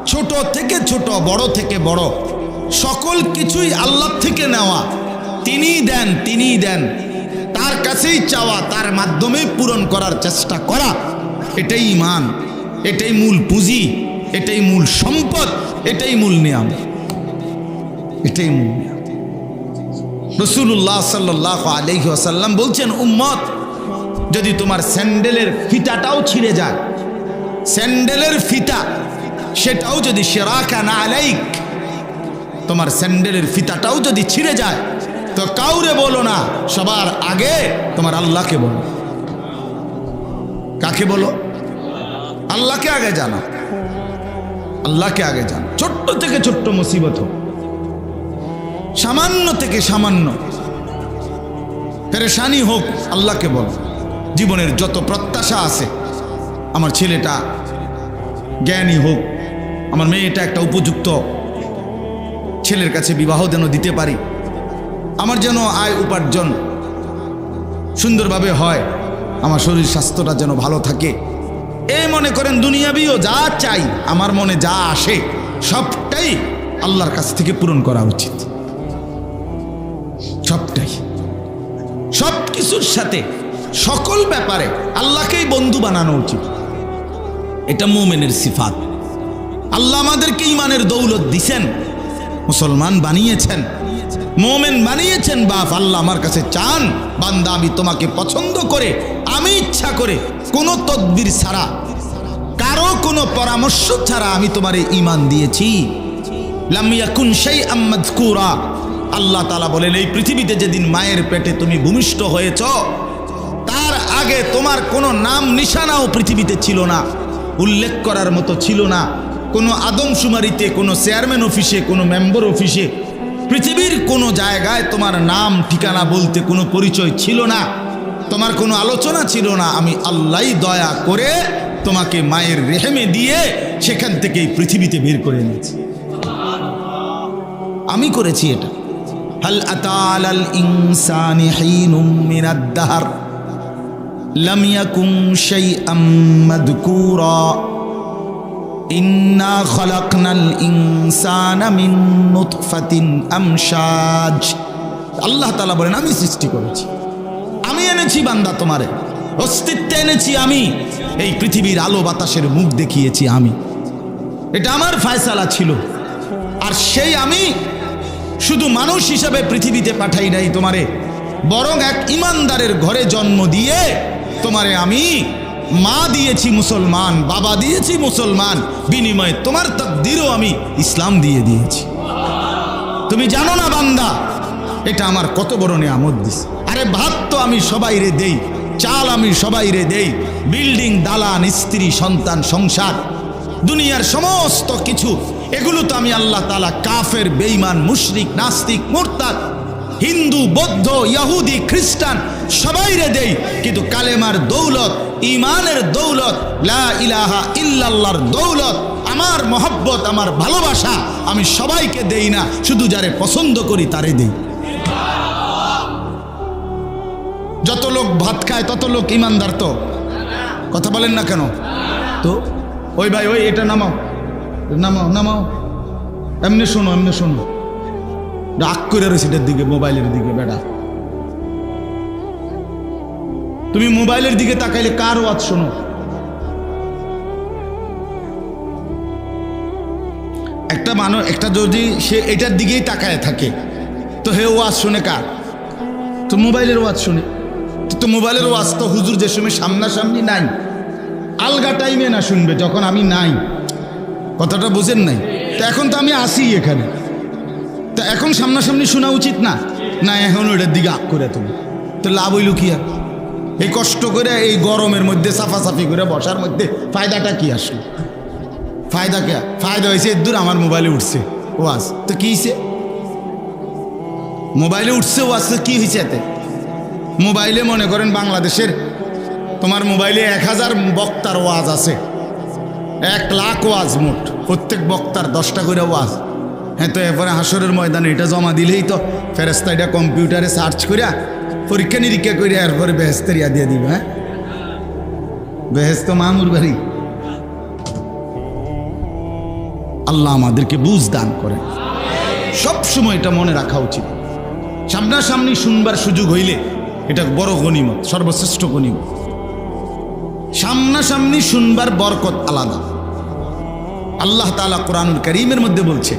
ছোট থেকে ছোট, বড় থেকে বড়, সকল কিছুই আল্লাহ থেকে নেওয়া। তিনিই দেন, তিনিই দেন, তার কাছেই চাওয়া, তার মাধ্যমেই পূরণ করার চেষ্টা করা। এটাই ঈমান, এটাই মূল পুঁজি, এটাই মূল সম্পদ, এটাই মূল নিয়ামত, এটাই মূল নিয়ামত। রাসূলুল্লাহ সাল্লাল্লাহু আলাইহি ওয়াসাল্লাম বলছেন, উম্মত, যদি তোমার স্যান্ডেলের ফিতাটাও ছিঁড়ে যায়, স্যান্ডেলের ফিতা, সেটাও যদি শিরাকান আলাইক, তোমার স্যান্ডেলের ফিতাটাও যদি ছিঁড়ে যায়, তো কাউরে বলো না, সবার আগে তোমার আল্লাহকে বলো। কাকে বলো? আল্লাহকে আগে জানো, আল্লাহকে আগে জানো। ছোট্ট থেকে ছোট্ট মুসিবত হোক, সামান্য থেকে সামান্য পেরেশানি হোক, আল্লাহকে বলো। জীবনের যত প্রত্যাশা আছে, আমার ছেলেটা জ্ঞানী হোক, আমার মেয়েটা একটা উপযুক্ত ছেলের কাছে বিবাহ যেন দিতে পারি, আমার যেন আয় উপার্জন সুন্দরভাবে হয়, আমার শরীর স্বাস্থ্যটা যেন ভালো থাকে, এই মনে করেন দুনিয়াবিও যা চাই, আমার মনে যা আসে, সবটাই আল্লাহর কাছ থেকে পূরণ করা উচিত। সবটাই, সব কিছুর সাথে সকল ব্যাপারে আল্লাহকেই বন্ধু বানানো উচিত। এটা মুমিনের সিফাত। আল্লাহ আমাদেরকে ইমানের দৌলত দিছেন, মুসলমান বানিয়েছেন, মুমিন বানিয়েছেন। বাপ আল্লাহ আমার কাছে চান, বান্দা আমি তোমাকে পছন্দ করে, আমি ইচ্ছা করে, কোনো তদবির ছাড়া, কারো কোনো পরামর্শ ছাড়া আমি তোমারে ঈমান দিয়েছি। লাম ইয়াকুন শাইআম মাযকুরা। আল্লাহ তাআলা বলেন, এই পৃথিবীতে যেদিন মায়ের পেটে তুমি ভূমিষ্ঠ হয়েছ, তার আগে তোমার কোনো নাম নিশানাও পৃথিবীতে ছিল না, উল্লেখ করার মতো ছিল না। কোনো আদমশুমারিতে, কোনো চেয়ারম্যান অফিসে, কোনো মেম্বার অফিসে, পৃথিবীর কোনো জায়গায় তোমার নাম ঠিকানা বলতে কোনো পরিচয় ছিল না, তোমার কোনো আলোচনা ছিল না। আমি আল্লাহই দয়া করে তোমাকে মায়ের রেহেমে দিয়ে সেখান থেকে এই পৃথিবীতে বের করে এনেছি। আমি করেছি এটা। হাল আতালাল ইনসানি হিনুম মিনাদ দাহর লাম ইয়াকুন শাইআম মাযকুরা ইন্না খালাকনাল ইনসানা মিন নুতফাতিন আমশাজ। আল্লাহ তাআলা বলেন, আমি সৃষ্টি করেছি, আমি এনেছি বান্দা, তোমারে অস্তিত্বে এনেছি আমি, এই পৃথিবীর আলো বাতাসের মুখ দেখিয়েছি আমি। এটা আমার ফয়সালা ছিল। আর সেই আমি শুধু মানুষ হিসাবে পৃথিবীতে পাঠাই নাই তোমারে, বরং এক ইমানদারের ঘরে জন্ম দিয়ে তোমারে আমি মা দিয়েছি মুসলমান, বাবা দিয়েছি মুসলমান, বিনিময়ে তোমার তাকদীরও আমি ইসলাম দিয়ে দিয়েছি। তুমি জানো না বান্দা, এটা আমার কত বড় নিয়ামত দিস। আরে ভাত তো আমি সবাইরে দেই, চাল আমি সবাইরে দেই, বিল্ডিং, দালান, স্ত্রী, সন্তান, সংসার, দুনিয়ার সমস্ত কিছু, এগুলো তো আমি আল্লাহ তাআলা কাফের, বেঈমান, মুশরিক, নাস্তিক, মুরতাদ, হিন্দু, বৌদ্ধ, ইহুদি, খ্রিস্টান সবাইরে দেই। কিন্তু কালেমার দৌলত, ঈমানের দৌলত, লা ইলাহা ইল্লাল্লাহর দৌলত, আমার মহব্বত, আমার ভালোবাসা আমি সবাইকে দেই না, শুধু যারে পছন্দ করি তারে দেই। যত লোক ভাত খায় তত লোক ইমানদার তো? কথা বলেন না কেন? তো ওই ভাই, ওই এটা নামাও, নামাও, নামাও, এমনি শোনো, এমনি শোনো। রাগ করে রয়েছে এটার দিকে, মোবাইলের দিকে। বেটা, তুমি মোবাইলের দিকে তাকাইলে কার ওয়াজ শোনো? একটা মানুষ, একটা যদি সে এটার দিকেই তাকায় থাকে, তো হে ওয়াজ শুনে কার? তো মোবাইলের ওয়াজ শুনে। তো মোবাইলের ওয়াজ তো হুজুর যে সময় সামনাসামনি নাই, আলগা টাইমে না শুনবে, যখন আমি নাই। কথাটা বুঝেন নাই? তো এখন তো আমি আসি এখানে, তো এখন সামনাসামনি শোনা উচিত না? না, এখন ওইটার দিকে আগ করে তুমি, তো লাভ হইল কি? আর এই কষ্ট করে এই গরমের মধ্যে সাফাসাফি করে বসার মধ্যে ফায়দাটা কি আসলো? ফায়দা কে? ফায়দা হয়েছে এর দূর আমার মোবাইলে উঠছে ওয়াজ, তো কি হয়েছে? মোবাইলে উঠছে ওয়াজ, তো কি হয়েছে এতে? মোবাইলে মনে করেন বাংলাদেশের তোমার মোবাইলে 1000 বক্তার ওয়াজ আছে, 1 লাখ ওয়াজ মোট, প্রত্যেক বক্তার 10টা করে ওয়াজ। হ্যাঁ, তো এরপরে হাসরের ময়দানে এটা জমা দিলেই তো ফেরেশতা এটা কম্পিউটারে সার্চ করিয়া পরীক্ষা নিরীক্ষা করিয়া এরপরে বেহেশতের ইয়া দিয়ে দিবে। হ্যাঁ, বেহেশত মামুর বাড়ি। আল্লাহ আমাদেরকে বুঝ দান করেন। সবসময় এটা মনে রাখা উচিত। সামনাসামনি শুনবার সুযোগ হইলে এটা বড় গনিমত, সর্বশ্রেষ্ঠ গনিমত। সামনাসামনি শুনবার বরকত আলাদা। আল্লাহ তাআলা কোরআনুল কারীমের মধ্যে বলছে,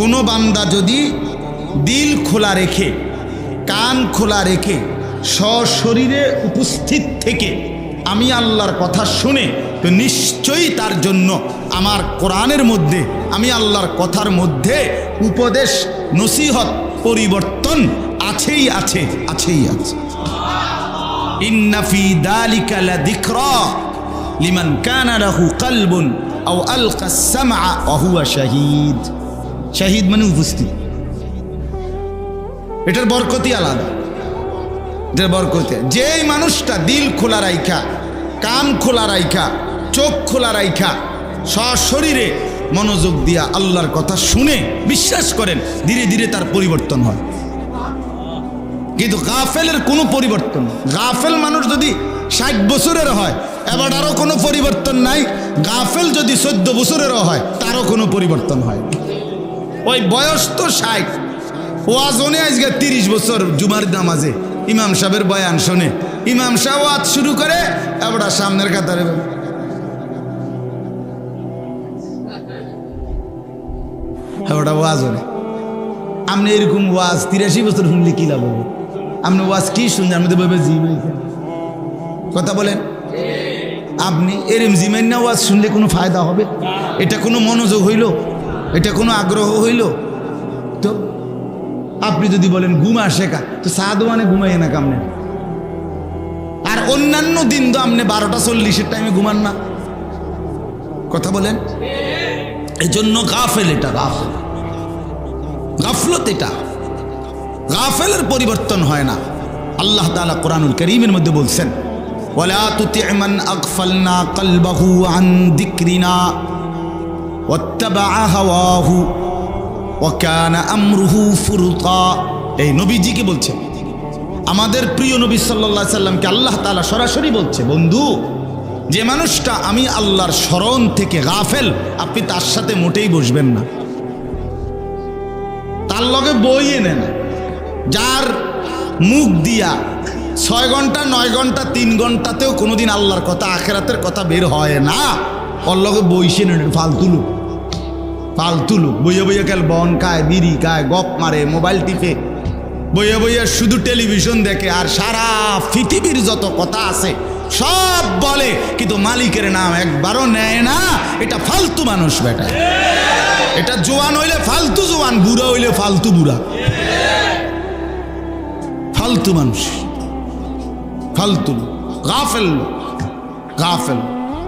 কোনো বান্দা যদি দিল খোলা রেখে, কান খোলা রেখে, সশরীরে উপস্থিত থেকে আমি আল্লাহর কথা শুনে, তো নিশ্চয়ই তার জন্য আমার কোরআনের মধ্যে, আমি আল্লাহর কথার মধ্যে উপদেশ, নসিহত, পরিবর্তন আছেই আছে, আছেই আছে। ইন্না ফি যালিকা লাযিকরা লিমান কানা লাহু কলবুন আও আলকা আস-সামআ ওয়া হুয়া শাহীদ। শাহীদ মানে উপস্থিত। এটার বরকতই আলাদা। এটার বরকতে যেই মানুষটা দিল খোলা রাইখা, কান খোলা রাইখা, চোখ খোলা রাইখা, সশরীরে মনোযোগ দিয়া আল্লাহর কথা শুনে, বিশ্বাস করেন ধীরে ধীরে তার পরিবর্তন হয়। কিন্তু গাফেলের কোনো পরিবর্তন। গাফেল মানুষ যদি 60 বছরের হয়, এবার আরও কোনো পরিবর্তন নাই। গাফেল যদি 14 বছরেরও হয়, তারও কোনো পরিবর্তন হয়। ওই বয়স তো 60, ওয়াজনে আজকে 30 বছর জুমার নামাজে, ইমাম সাহেবের বয়ান শোনে, ইমাম সাহেব ওয়াজ শুরু করে, এবার সামনের কাতারে ওটা ওয়াজ হবে। আপনি এরকম ওয়াজ 83 বছর শুনলে কি লাভ হবে? আপনি ওয়াজ কি শুনছেন? আমি তো ভাবে জিমাই, কথা বলেন। আপনি এরম জিমাই না ওয়াজ শুনলে কোনো ফায়দা হবে? এটা কোনো মনোযোগ হইল? এটা কোনো আগ্রহ হইল? তো আপনি যদি বলেন ঘুম আসে কা, তো সাদওয়ানে ঘুমাই না কামনে। আর অন্যান্য দিন তো আপনি 12:40 টাইমে ঘুমান না, কথা বলেন। এই জন্য গাফেল, এটা গাফেল, গাফলত। এটা গাফেলের পরিবর্তন হয় না। আল্লাহ তাআলা কোরআনুল কারীমের মধ্যে বলছেন, ওয়ালা তুতি মান আগফালনা কলবহু আন যিকরিনা ওয়াত্তাবা হাওয়াহু ওয়া কানা আমরুহু ফুরতা। এই নবীজিকে বলছে, আমাদের প্রিয় নবী সাল্লাল্লাহু আলাইহি সাল্লামকে আল্লাহ তাআলা সরাসরি বলছে, বন্ধু, যে মানুষটা আমি আল্লাহর স্মরণ থেকে গাফেল, আপনি তার সাথে মোটেই বসবেন না, তার লগে বইয়ে নেন। যার মুখ দিয়া 6 ঘন্টা 9 ঘন্টা 3 ঘন্টাতেও কোনোদিন আল্লাহর কথা আখেরাতের কথা বের হয় না, ওর লগে বইসে নেন। ফালতু লোক, ফালতু লোক বইয়ে বইয়ে খেল বন খায়, বিড়ি খায়, গপ মারে, মোবাইল টিপে, বইয়ে বইয়ে শুধু টেলিভিশন দেখে, আর সারা পৃথিবীর যত কথা আছে সব বলে, কিন্তু মালিকের নাম একবারও নেয় না। এটা ফালতু মানুষ বেটা। এটা জোয়ান হইলে ফালতু জোয়ান, বুড়া হইলে ফালতু বুড়া। ফালতু মানুষ, ফালতু, গাফেল, গাফেল।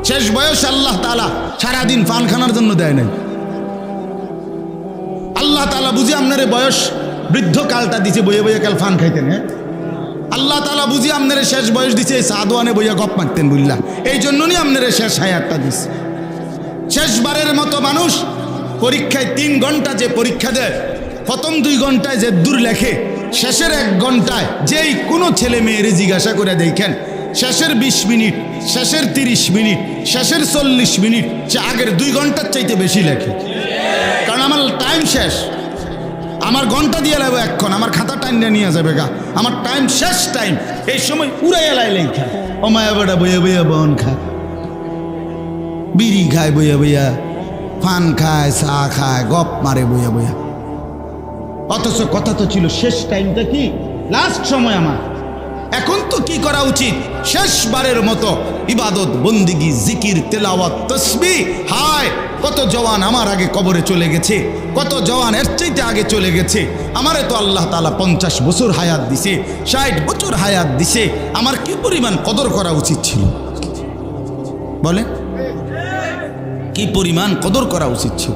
শেষ বয়স আল্লাহ তাআলা সারাদিন পান খানার জন্য দেয় নাই। আল্লাহ তাআলা বুঝি আপনারে বয়স বৃদ্ধ কালটা দিছে বইয়ে বইয়ে কাল ফান খাইতেন। হ্যাঁ, আল্লাহ তাআলা বুঝি আপনারে শেষ বয়স দিছে সাদওয়ানে বইয়া গপ মারতেন বুঝলা, এই জন্যই আপনারে শেষ হায়াতটা দিছে। শেষবারের মতো মানুষ পরীক্ষায় 3 ঘন্টা যে পরীক্ষা দেয়, প্রথম 2 ঘন্টায় যে দূর লেখে, শেষের 1 ঘন্টায় যেই কোনো ছেলে মেয়েরে জিজ্ঞাসা করে দেখেন, শেষের 20 মিনিট, শেষের 30 মিনিট, শেষের 40 মিনিট সে আগের 2 ঘন্টার চাইতে বেশি লেখে। কারণ আমার টাইম শেষ, আমার ঘন্টা দিয়ে লাগবে এখন, আমার খাতা টাইম নিয়ে যাবে গা, আমার টাইম শেষ, টাইম এই সময় উড়াইয়া লাই লেখা। ও মায়া বেটা বইয়া বইয়া বন খায়, বিড়ি খায় বইয়া বইয়া, পান খায়, চা খায়, গপ মারে বইয়া বইয়া। অথচ কথা তো ছিল শেষ টাইমটা কি, লাস্ট সময় আমার। এখন তো কি করা উচিত? শেষবারের মতো ইবাদত, বন্দিগি, জিকির, তেলাওয়াত, তাসবিহ। হায়, কত জওয়ান আমার আগে কবরে চলে গেছে, কত জওয়ান এর চাইতে আগে চলে গেছে। আমারে তো আল্লাহ তাআলা 50 বছর হায়াত দিছে, 60 বছর হায়াত দিছে। আমার কি পরিমাণ কদর করা উচিত ছিল বলে? কি পরিমাণ কদর করা উচিত ছিল?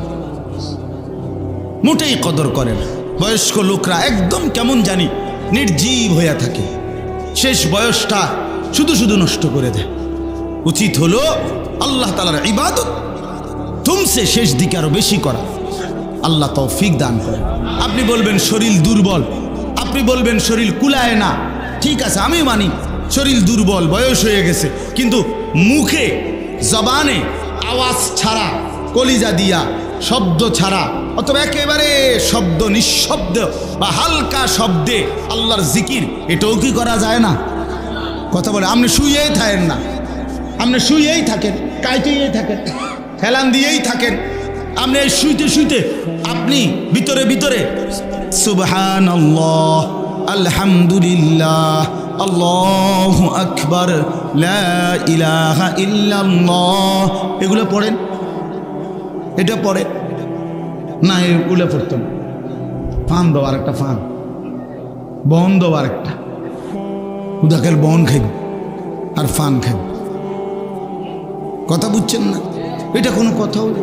মোটেই কদর করে না। বয়স্ক লোকরা একদম কেমন জানি নির্জীব হয়ে থাকে, শেষ বয়সটা শুধু শুধু নষ্ট করে দেয়। উচিত হলো আল্লাহ তাআলার ইবাদত তুমসে শেষ দিকে আরো বেশি করা। আল্লাহ তৌফিক দান করে। আপনি বলবেন শরীর দুর্বল, আপনি বলবেন শরীর কুলায় না, ঠিক আছে, আমি মানি শরীর দুর্বল, বয়স হয়ে গেছে, কিন্তু মুখে জবানে আওয়াজ ছাড়া, কলিজা দিয়া শব্দ ছাড়া, অথবা একেবারে শব্দ নিঃশব্দ বা হালকা শব্দে আল্লাহর জিকির, এটাও কি করা যায় না? কথা বলে। আপনি শুয়েই থাকেন না, আপনি শুয়েই থাকেন, কাইতেই থাকেন, হেলান দিয়েই থাকেন, আপনি এই শুইতে শুইতে আপনি ভিতরে ভিতরে সুবহানাল্লাহ, আলহামদুলিল্লাহ, আল্লাহু আকবার, লা ইলাহা ইল্লাল্লাহ, এগুলো পড়েন। এটা পড়ে না, এগুলো পড়তাম। ফান দেওয়ার একটা, ফান বন দেওয়ার একটা, উদাকের বন খাইব আর ফান খাইব। কথা বুঝছেন না? এটা কোনো কথা হলো?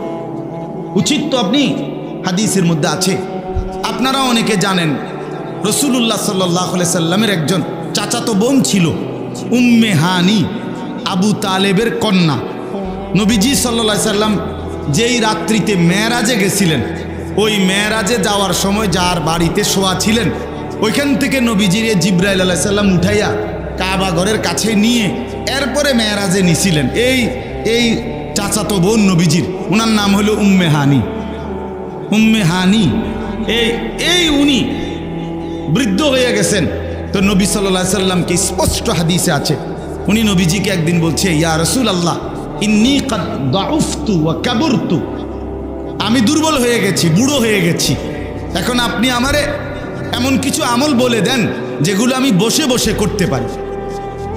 উচিত তো। আপনি হাদিসের মধ্যে আছে, আপনারা অনেকে জানেন, রাসূলুল্লাহ সাল্লাল্লাহু আলাইহি সাল্লামের একজন চাচাতো বোন ছিল, উম্মে হানি, আবু তালেবের কন্যা। নবীজি সাল্লাল্লাহু আলাইহি সাল্লাম যেই রাত্রিতে মেরাজে গেছিলেন, ওই মেরাজে যাওয়ার সময় যার বাড়িতে শোয়া ছিলেন, ওইখান থেকে নবীজির জিব্রাইল আলাইহিস সালাম উঠাইয়া কাবা ঘরের কাছে নিয়ে এরপরে মেরাজে নিছিলেন। এই চাচাতো বোন নবীজির, ওনার নাম হলো উম্মে হানি। উম্মে হানি এই উনি বৃদ্ধ হয়ে গেছেন, তো নবী সাল্লাল্লাহু আলাইহি সাল্লামকে স্পষ্ট হাদিসে আছে, উনি নবীজিকে একদিন বলছে, ইয়া রাসূলুল্লাহ ইন্নী কাদ দাউফতু ওয়া কাবুরতু, আমি দুর্বল হয়ে গেছি, বুড়ো হয়ে গেছি, এখন আপনি আমারে এমন কিছু আমল বলে দেন যেগুলো আমি বসে বসে করতে পারি।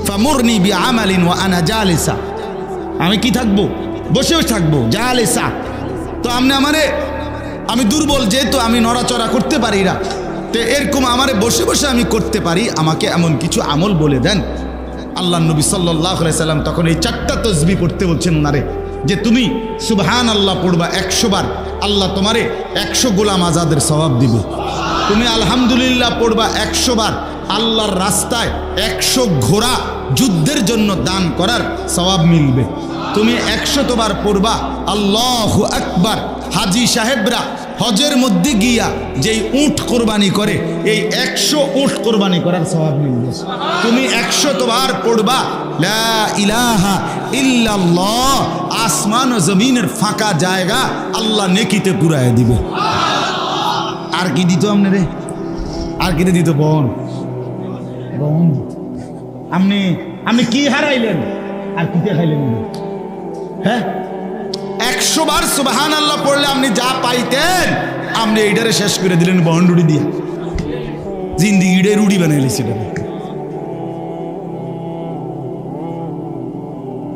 ফামুরনি বিআমালিন ওয়া আনা জালিসা, আমি কি থাকবো? বসেও থাকবো, জালিসা। তো আপনি আমারে, আমি দুর্বল যেহেতু আমি নড়াচড়া করতে পারি না, তো এরকম আমারে বসে বসে আমি করতে পারি, আমাকে এমন কিছু আমল বলে দেন। আল্লাহ নবী সাল্লাল্লাহু আলাইহি সাল্লাম তখন এই 4টা তাসবিহ পড়তে বলছেন ওনারে, যে তুমি সুবহানাল্লাহ পড়বা 100 বার, আল্লাহ তোমারে 100 গোলাম আজাদের সওয়াব দিবে। তুমি আলহামদুলিল্লাহ পড়বা 100 বার, আল্লাহর রাস্তায় 100 ঘোড়া যুদ্ধের জন্য দান করার সওয়াব মিলবে। তুমি 100 বার পড়বা আল্লাহু আকবার, হাজি সাহেবরা হজের মধ্যে গিয়া যেই উট কোরবানি করে, এই 100 উট কোরবানি করার সওয়াব মিলবে। তুমি 100 বার পড়বা লা ইলাহা ইল্লাল্লাহ, আসমান ও জমিনের ফাঁকা জায়গা আল্লাহ নেকিতে পুরায় দিবে। আর কি দিত আপনারে? আর কি দিত? বোন বোন আপনি কি হারাইলেন আর কি খাইলেন? হ্যাঁ, 100 বার সুবহানাল্লাহ পড়লে আপনি যা পাইতেন আপনি এইটারে শেষ করে দিলেন বহন রুটি দিয়ে, জিন্দিগিটা রুটি বানাইলে সেটা।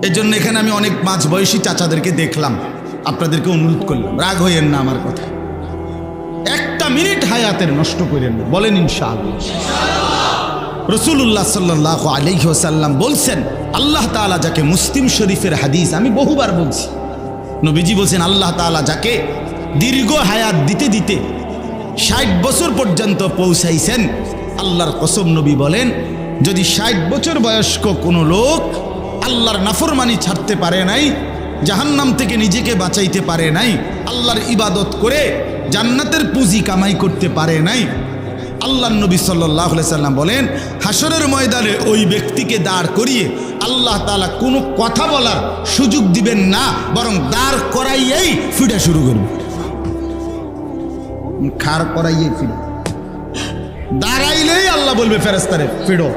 এই জন্য এখানে আমি অনেক মাঝ বয়সী চাচাদেরকে দেখলাম, আপনাদেরকে অনুরোধ করলাম, রাগ হইয়েন না আমার কথা, 1 মিনিট হায়াতের নষ্ট করেন না, বলেন ইনশাআল্লাহ। রাসূলুল্লাহ সাল্লাল্লাহু আলাইহি ওয়াসাল্লাম বলছেন, আল্লাহ তাআলা যাকে, মুসলিম শরীফের হাদিস, আমি বহুবার বলছি, নবীজি বলছেন আল্লাহ তাআলা যাকে দীর্ঘ হায়াত দিতে দিতে 60 বছর পর্যন্ত পৌঁছাইছেন, আল্লাহর কসম নবী বলেন, যদি 60 বছর বয়স্ক কোনো লোক আল্লাহর নাফরমানি ছাড়তে পারে নাই, জাহান্নাম থেকে নিজেকে বাঁচাইতে পারে নাই, আল্লাহর ইবাদত করে জান্নাতের পুঁজি কামাই করতে পারে নাই, আল্লাহর নবী সাল্লাল্লাহু আলাইহি সাল্লাম বলেন, হাসরের ময়দানে ওই ব্যক্তিকে দাঁড় করিয়ে আল্লাহ তাআলা কোনো কথা বলার সুযোগ দিবেন না, বরং দাঁড় করাইয়েই ফিরা শুরু করবে। খাড় করাইয়েই ফিরা, দাঁড়াইলেই আল্লাহ বলবে ফেরেশতারে, ফিরো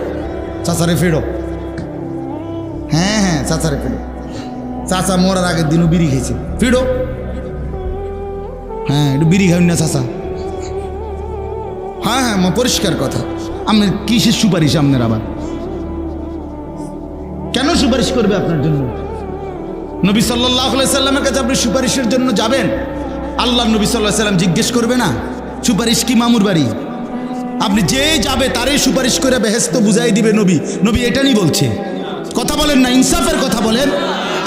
চাচারে, ফিরো। হ্যাঁ হ্যাঁ চাচারে ফিরো, চাচা মরার আগের দিনও বিড়ি খেয়েছে, ফিরো। হ্যাঁ, একটু বিড়ি খাবেন না চাচা? হ্যাঁ হ্যাঁ, পরিষ্কার কথা। আপনার কিসের সুপারিশ? আপনার আবার কেন সুপারিশ করবে আপনার জন্য? নবী সাল্লাল্লাহু আলাইহি সাল্লামের কাছে আপনি সুপারিশের জন্য যাবেন, আল্লাহ নবী সাল্লাল্লাহু আলাইহি সাল্লাম জিজ্ঞেস করবে না সুপারিশ কি মামুর বাড়ি? আপনি যে যাবে তারই সুপারিশ করে বেহেশত বুঝাই দিবে নবী। নবী এটা নিয়ে বলছে, কথা বলেন না, ইনসাফের কথা বলেন।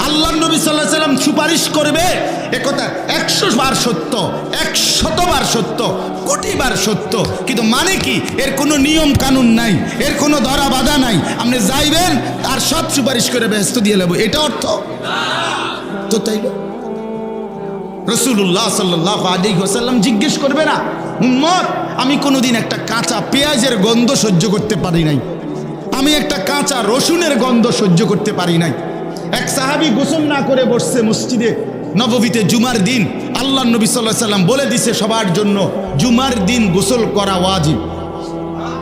আল্লাহ নবী সাল্লাল্লাহু আলাইহি সাল্লাম সুপারিশ করবে, এ কথা 100 বার সত্য, 100 বার সত্য, কোটি বার সত্য, কিন্তু মানে কি? এর কোনো নিয়ম কানুন নাই, এর কোনো ধরা বাধা নাই, আপনি যাইবেন আর সব সুপারিশ করে বেহেশত দিয়ে নেব, এটা অর্থ তো তাই না? রাসূলুল্লাহ সাল্লাল্লাহু আলাইহি ওয়াসাল্লাম জিজ্ঞেস করবে না, উম্মত আমি কোনোদিন একটা কাঁচা পেঁয়াজের গন্ধ সহ্য করতে পারি নাই, আমি একটা কাঁচা রসুনের গন্ধ সহ্য করতে পারি নাই। এক সাহাবী গোসল না করে বসছে মসজিদে নববীতে জুমার দিন, আল্লাহ নবী সাল্লাল্লাহু আলাইহি সাল্লাম বলে দিছে সবার জন্য জুমার দিন গোসল করা ওয়াজিব,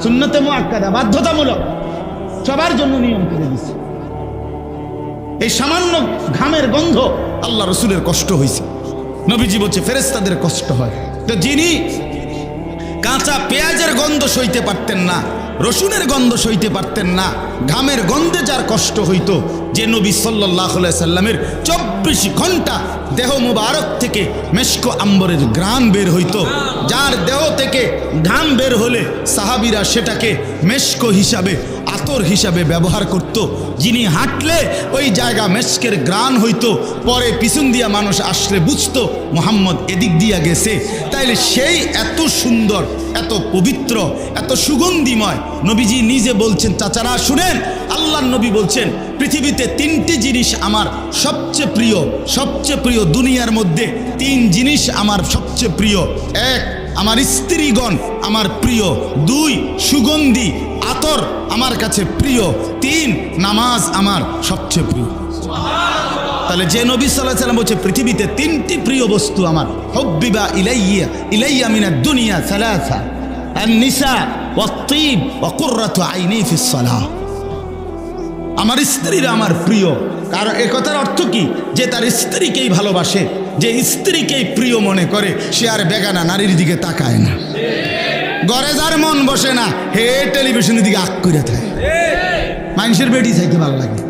সুন্নতে মুআক্কাদা, বাধ্যতামূলক, সবার জন্য নিয়ম করে দিছে। এই সামান্য ঘামের গন্ধ আল্লাহ রসুলের কষ্ট হয়েছে, নবীজি বলছে ফেরেশতাদের কষ্ট হয়। তো যিনি কাঁচা পেঁয়াজের গন্ধ সইতে পারতেন না, রসুনের গন্ধ সইতে পারতেন না, ঘামের গন্ধে যার কষ্ট হইতো, যে নবী সাল্লাল্লাহু আলাইহি সাল্লামের 24 ঘন্টা দেহ মুবারক থেকে মেশক আম্বরের ঘ্রাণ বের হইতো, যার দেহ থেকে ঘাম বের হলে সাহাবীরা সেটাকে মেশক হিসাবে, আতর হিসাবে ব্যবহার করত, যিনি হাঁটলে ওই জায়গা মেশকের ঘ্রাণ হইতো, পরে পিছন দিয়া মানুষ আসলে বুঝতো মুহাম্মদ এদিক দিয়া গেছে। তাইলে সেই এত সুন্দর, এত পবিত্র, এত সুগন্ধিময় নবীজি নিজে বলছেন, চাচারা শুনেন, আল্লাহর নবী বলছেন পৃথিবীতে 3টি জিনিস আমার সবচেয়ে প্রিয়, সবচেয়ে প্রিয় দুনিয়ার মধ্যে 3 জিনিস আমার সবচেয়ে প্রিয়। 1, আমার স্ত্রীগণ আমার প্রিয়। 2, সুগন্ধি আতর আমার কাছে প্রিয়। 3, নামাজ আমার সবচেয়ে প্রিয়। তাহলে যে নবী সাল্লাল্লাহু আলাইহি ওয়াসাল্লাম বলছে পৃথিবীতে 3টি প্রিয় বস্তু আমার, হুব্বিবা ইলাইয়া মিনাদ দুনিয়া সালাসা, আন-নিসা ওয়াত্তিব ওয়া কুররাতু আইনি ফিস সালাহ। আমার স্ত্রীরা আমার প্রিয়। কারণ এ কথার অর্থ কি? যে তার স্ত্রীকেই ভালোবাসে, যে স্ত্রীকেই প্রিয় মনে করে, সে আর বেগানা নারীর দিকে তাকায় না। ঘরে যার মন বসে না, হে টেলিভিশনের দিকে আগ করে থাকে। মানুষের বেডি চাইতে ভালো লাগে।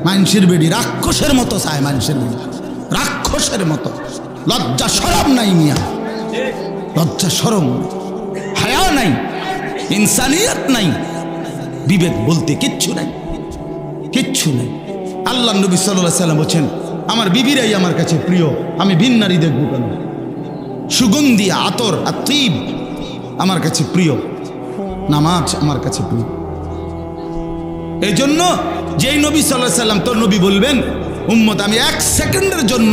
মানুষের বেডি রাক্ষসের মতো চায়, মানুষের বেডি রাক্ষসের মতো। লজ্জা শরম নাই মিয়া, লজ্জা শরম, হায়া নাই, ইনসানিয়ত নাই, বিবেক বলতে কিচ্ছু নাই, কিচ্ছু নাই। আল্লাহ নবী সাল্লাল্লাহু আলাইহি ওয়াসাল্লাম বলেন, আমার বিবিরাই আমার কাছে প্রিয়, আমি ভিন নারী দেখব কেন? সুগন্ধি আতর আতিব আমার কাছে প্রিয়, নামাজ আমার কাছে প্রিয়। এই জন্য যেই নবী সাল্লাল্লাহু আলাইহি ওয়াসাল্লাম, তোর নবী বলবেন, উম্মত আমি এক সেকেন্ডের জন্য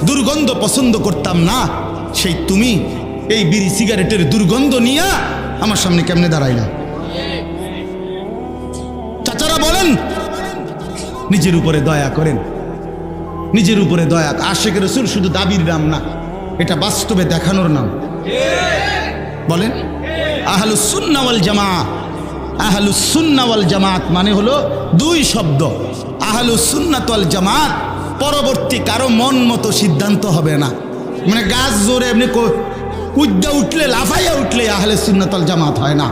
দুর্গন্ধ পছন্দ করতাম না, সেই তুমি এই বিড়ি সিগারেটের দুর্গন্ধ নিয়ে আমার সামনে কেমনে দাঁড়াইলা? চাচারা বলেন, নিজের উপরে দয়া করেন, নিজের উপরে দয়া। আশিকে রাসূল শুধু দাবির নাম না, এটা বাস্তবে দেখানোর নাম। বলেন আহলুস সুন্নাহ ওয়াল জামাআহ। আহলুস সুন্নাহ ওয়াল জামাআত মানে হলো দুই শব্দ। আহলুস সুন্নাহ ওয়াল জামাআত পরবর্তী কারো মন মতো সিদ্ধান্ত হবে না। মানে গাছ জোরে এমনি কুদ্দা উঠলে, লাফাইয়া উঠলে আহলুস সুন্নাহ ওয়াল জামাআত হয় না।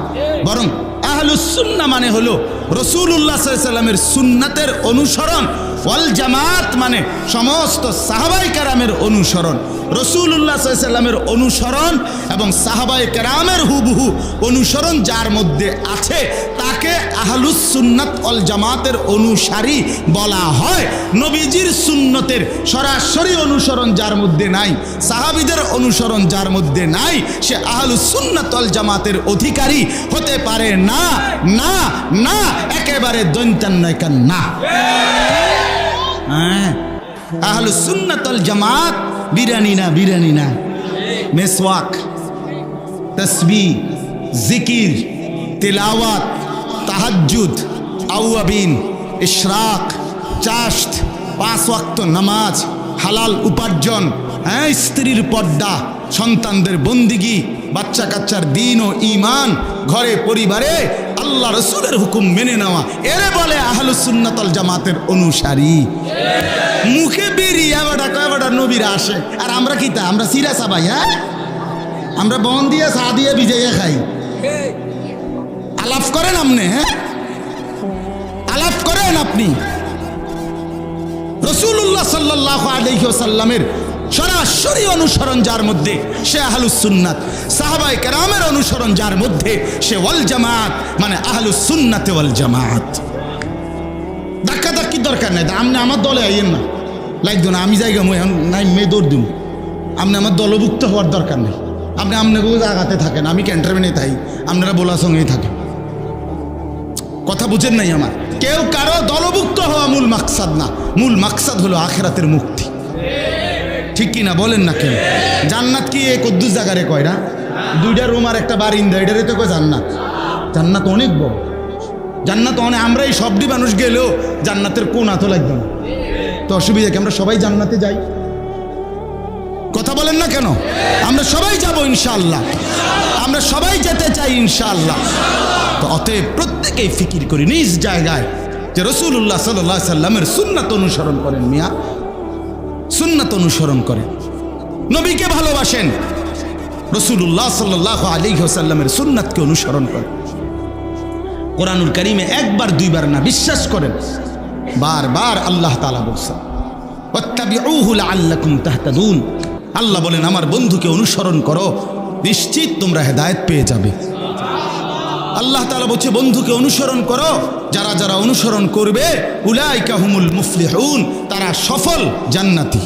বরং আহলুস সুন্নাহ মানে হলো রাসূলুল্লাহ সাল্লাল্লাহু আলাইহি ওয়াসাল্লামের সুন্নাতের অনুসরণ, ওয়াল জামাত মানে সমস্ত সাহাবায়ে কেরামের অনুসরণ। রাসূলুল্লাহ সাল্লাল্লাহু আলাইহি ওয়াসাল্লামের অনুসরণ এবং সাহাবায়ে কেরামের হুবহু অনুসরণ যার মধ্যে আছে তাকে আহলুস সুন্নাত ওয়াল জামাতের অনুসারী বলা হয়। নবীজির সুন্নতের সরাসরি অনুসরণ যার মধ্যে নাই, সাহাবীদের অনুসরণ যার মধ্যে নাই, সে আহলুস সুন্নাত ওয়াল জামাতের অধিকারী হতে পারে না। না না, একেবারে দৈন্তান নয় কান না। আহলুস সুন্নাত ওয়াল জামাত বিরানি না, বিরানি না, মেসওয়াক, তাসবিহ, জিকির, তিলাওয়াত, তাহাজ্জুদ, আওয়াবিন, ইশরাক, চাশত, 5 ওয়াক্ত নামাজ, হালাল উপার্জন, স্ত্রীর পর্দা, সন্তানদের বন্দিগি, বাচ্চা কাচ্চার দিন ও ঈমান, ঘরে পরিবারে আল্লাহ রাসূলের হুকুম মেনে নেওয়া, এরে বলে আহলুস সুন্নাত ওয়াল জামাতের অনুসারী। মুখে বেরি এবারটা কয়বারটা নবীরা আসে, আর আমরা কি তা? আমরা সিরা সাবাই, হ্যাঁ, আমরা বন দিয়ে চা দিয়ে ভিজাইয়া খাই। আলাপ করেন আপনি, হ্যাঁ, আলাপ করেন আপনি। রাসূলুল্লাহ সাল্লাল্লাহু আলাইহি ওয়াসাল্লামের সরাসরি অনুসরণ যার মধ্যে সে আহলুস সুন্নাত, সাহাবায়ে কেরামের অনুসরণ যার মধ্যে সে ওয়াল জামাত মানে আহলুস সুন্নাত ওয়াল জামাত। ধাক্কা ধাক্কি দরকার নাই, আপনি আমার দলে আইয়েন না, লাগতো না, আমি জায়গা নাই মেয়ে দৌড় দিন, আপনি আমার দলভুক্ত হওয়ার দরকার নেই। আপনি আপনাকেও জায়গাতে থাকেন, আমি ক্যান্টনমেন্টে থাকি, আপনারা বলার সঙ্গেই থাকেন। কথা বুঝেন নাই আমার? কেউ কারো দলভুক্ত হওয়া মূল মাকসাদ না, মূল মাকসাদ হলো আখিরাতের মুক্তি। ঠিক কি না বলেন না? কেন জান্নাত কি এই কদ্দুস জায়গারে কয় না? 2টা রুম আর একটা বারিন্দা, এটারে তো কয় জান্নাত। জান্নাত অনেক বড়, জান্নাত অনেক। আমরা এই সবটি মানুষ গেলেও জান্নাতের কোন আতো লাগবে না, তো অসুবিধা কি? আমরা সবাই জান্নাতে যাই, কথা বলেন না কেন? আমরা সবাই যাব ইনশাআল্লাহ, আমরা সবাই যেতে চাই ইনশাআল্লাহ। তো অতএব প্রত্যেকেই ফিকির করি নিজ জায়গায় যে রাসূলুল্লাহ সাল্লাল্লাহু আলাইহি সাল্লামের সুন্নাত অনুসরণ করেন। মিয়া সুন্নাত অনুসরণ করেন, নবীকে ভালোবাসেন, রাসূলুল্লাহ সাল্লাল্লাহু আলাইহি ওয়াসাল্লামের সুন্নাতকে অনুসরণ করেন। কোরআনুল কারীমে একবার দুইবার না, বিশ্বাস করেন বারবার আল্লাহ তাআলা বলেছেন ওয়াত্তাবিউহু লাআল্লাকুম তাহতাদুন। আল্লাহ বলেন আমার বন্ধুকে অনুসরণ করো, নিশ্চিত তোমরা হেদায়েত পেয়ে যাবে। আল্লাহ তাআলা বলছে বন্ধুকে অনুসরণ করো, যারা যারা অনুসরণ করবে উলাইকা হুমুল মুফলিহুন, তারা সফল জান্নাতি।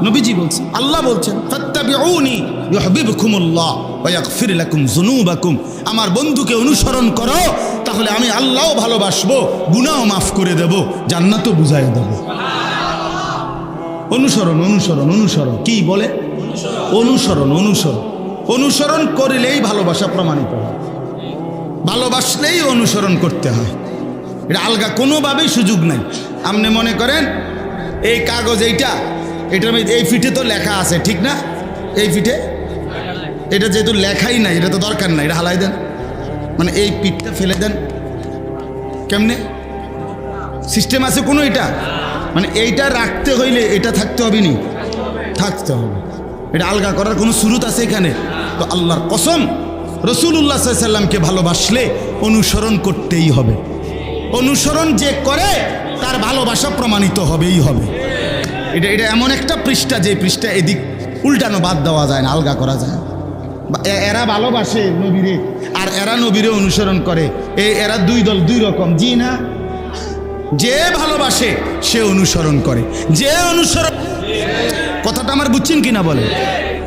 নবীজি বলছেন, আল্লাহ বলছেন ফাত্তাবিউনি ইউহিব্বুকুমুল্লাহ ওয়া ইয়াগফির লাকুম যুনুবাকুম। আমার বন্ধুকে অনুসরণ করো, তাহলে আমি আল্লাহও ভালোবাসবো, গুনাহও মাফ করে দেব, জান্নাতও বুঝাই দেব। অনুসরণ অনুসরণ অনুসরণ কি বলে? অনুসরণ অনুসরণ অনুসরণ করলেই ভালোবাসা প্রমাণিত হয়, ভালোবাসলেই অনুসরণ করতে হয়। এটা আলগা কোনোভাবেই সুযোগ নাই। আপনি মনে করেন এই কাগজ এটার এই ফিটে তো লেখা আছে, ঠিক না? এই ফিটে এটা যেহেতু লেখাই নাই, এটা তো দরকার নাই, এটা হালাই দেন, মানে এই পিঠটা ফেলে দেন কেমনে? সিস্টেম আছে কোনো? এটা মানে এইটা রাখতে হইলে এটা থাকতে হবে নি? থাকতে হবে। এটা আলগা করার কোনো সুরুত আছে এখানে? তো আল্লাহর কসম, রাসূলুল্লাহ সাল্লাল্লাহু আলাইহি সাল্লামকে ভালোবাসলে অনুসরণ করতেই হবে। অনুসরণ যে করে তার ভালোবাসা প্রমাণিত হবেই হবে। এটা এমন একটা পৃষ্ঠা, যে পৃষ্ঠা এদিক উল্টানো বাদ দেওয়া যায় না, আলগা করা যায়। এরা ভালোবাসে নবীরে আর এরা নবীরে অনুসরণ করে, এরা দুই দল, দুই রকম। জি না? যে ভালোবাসে সে অনুসরণ করে, যে অনুসরণ, কথাটা আমার বুঝছেন কিনা বলে?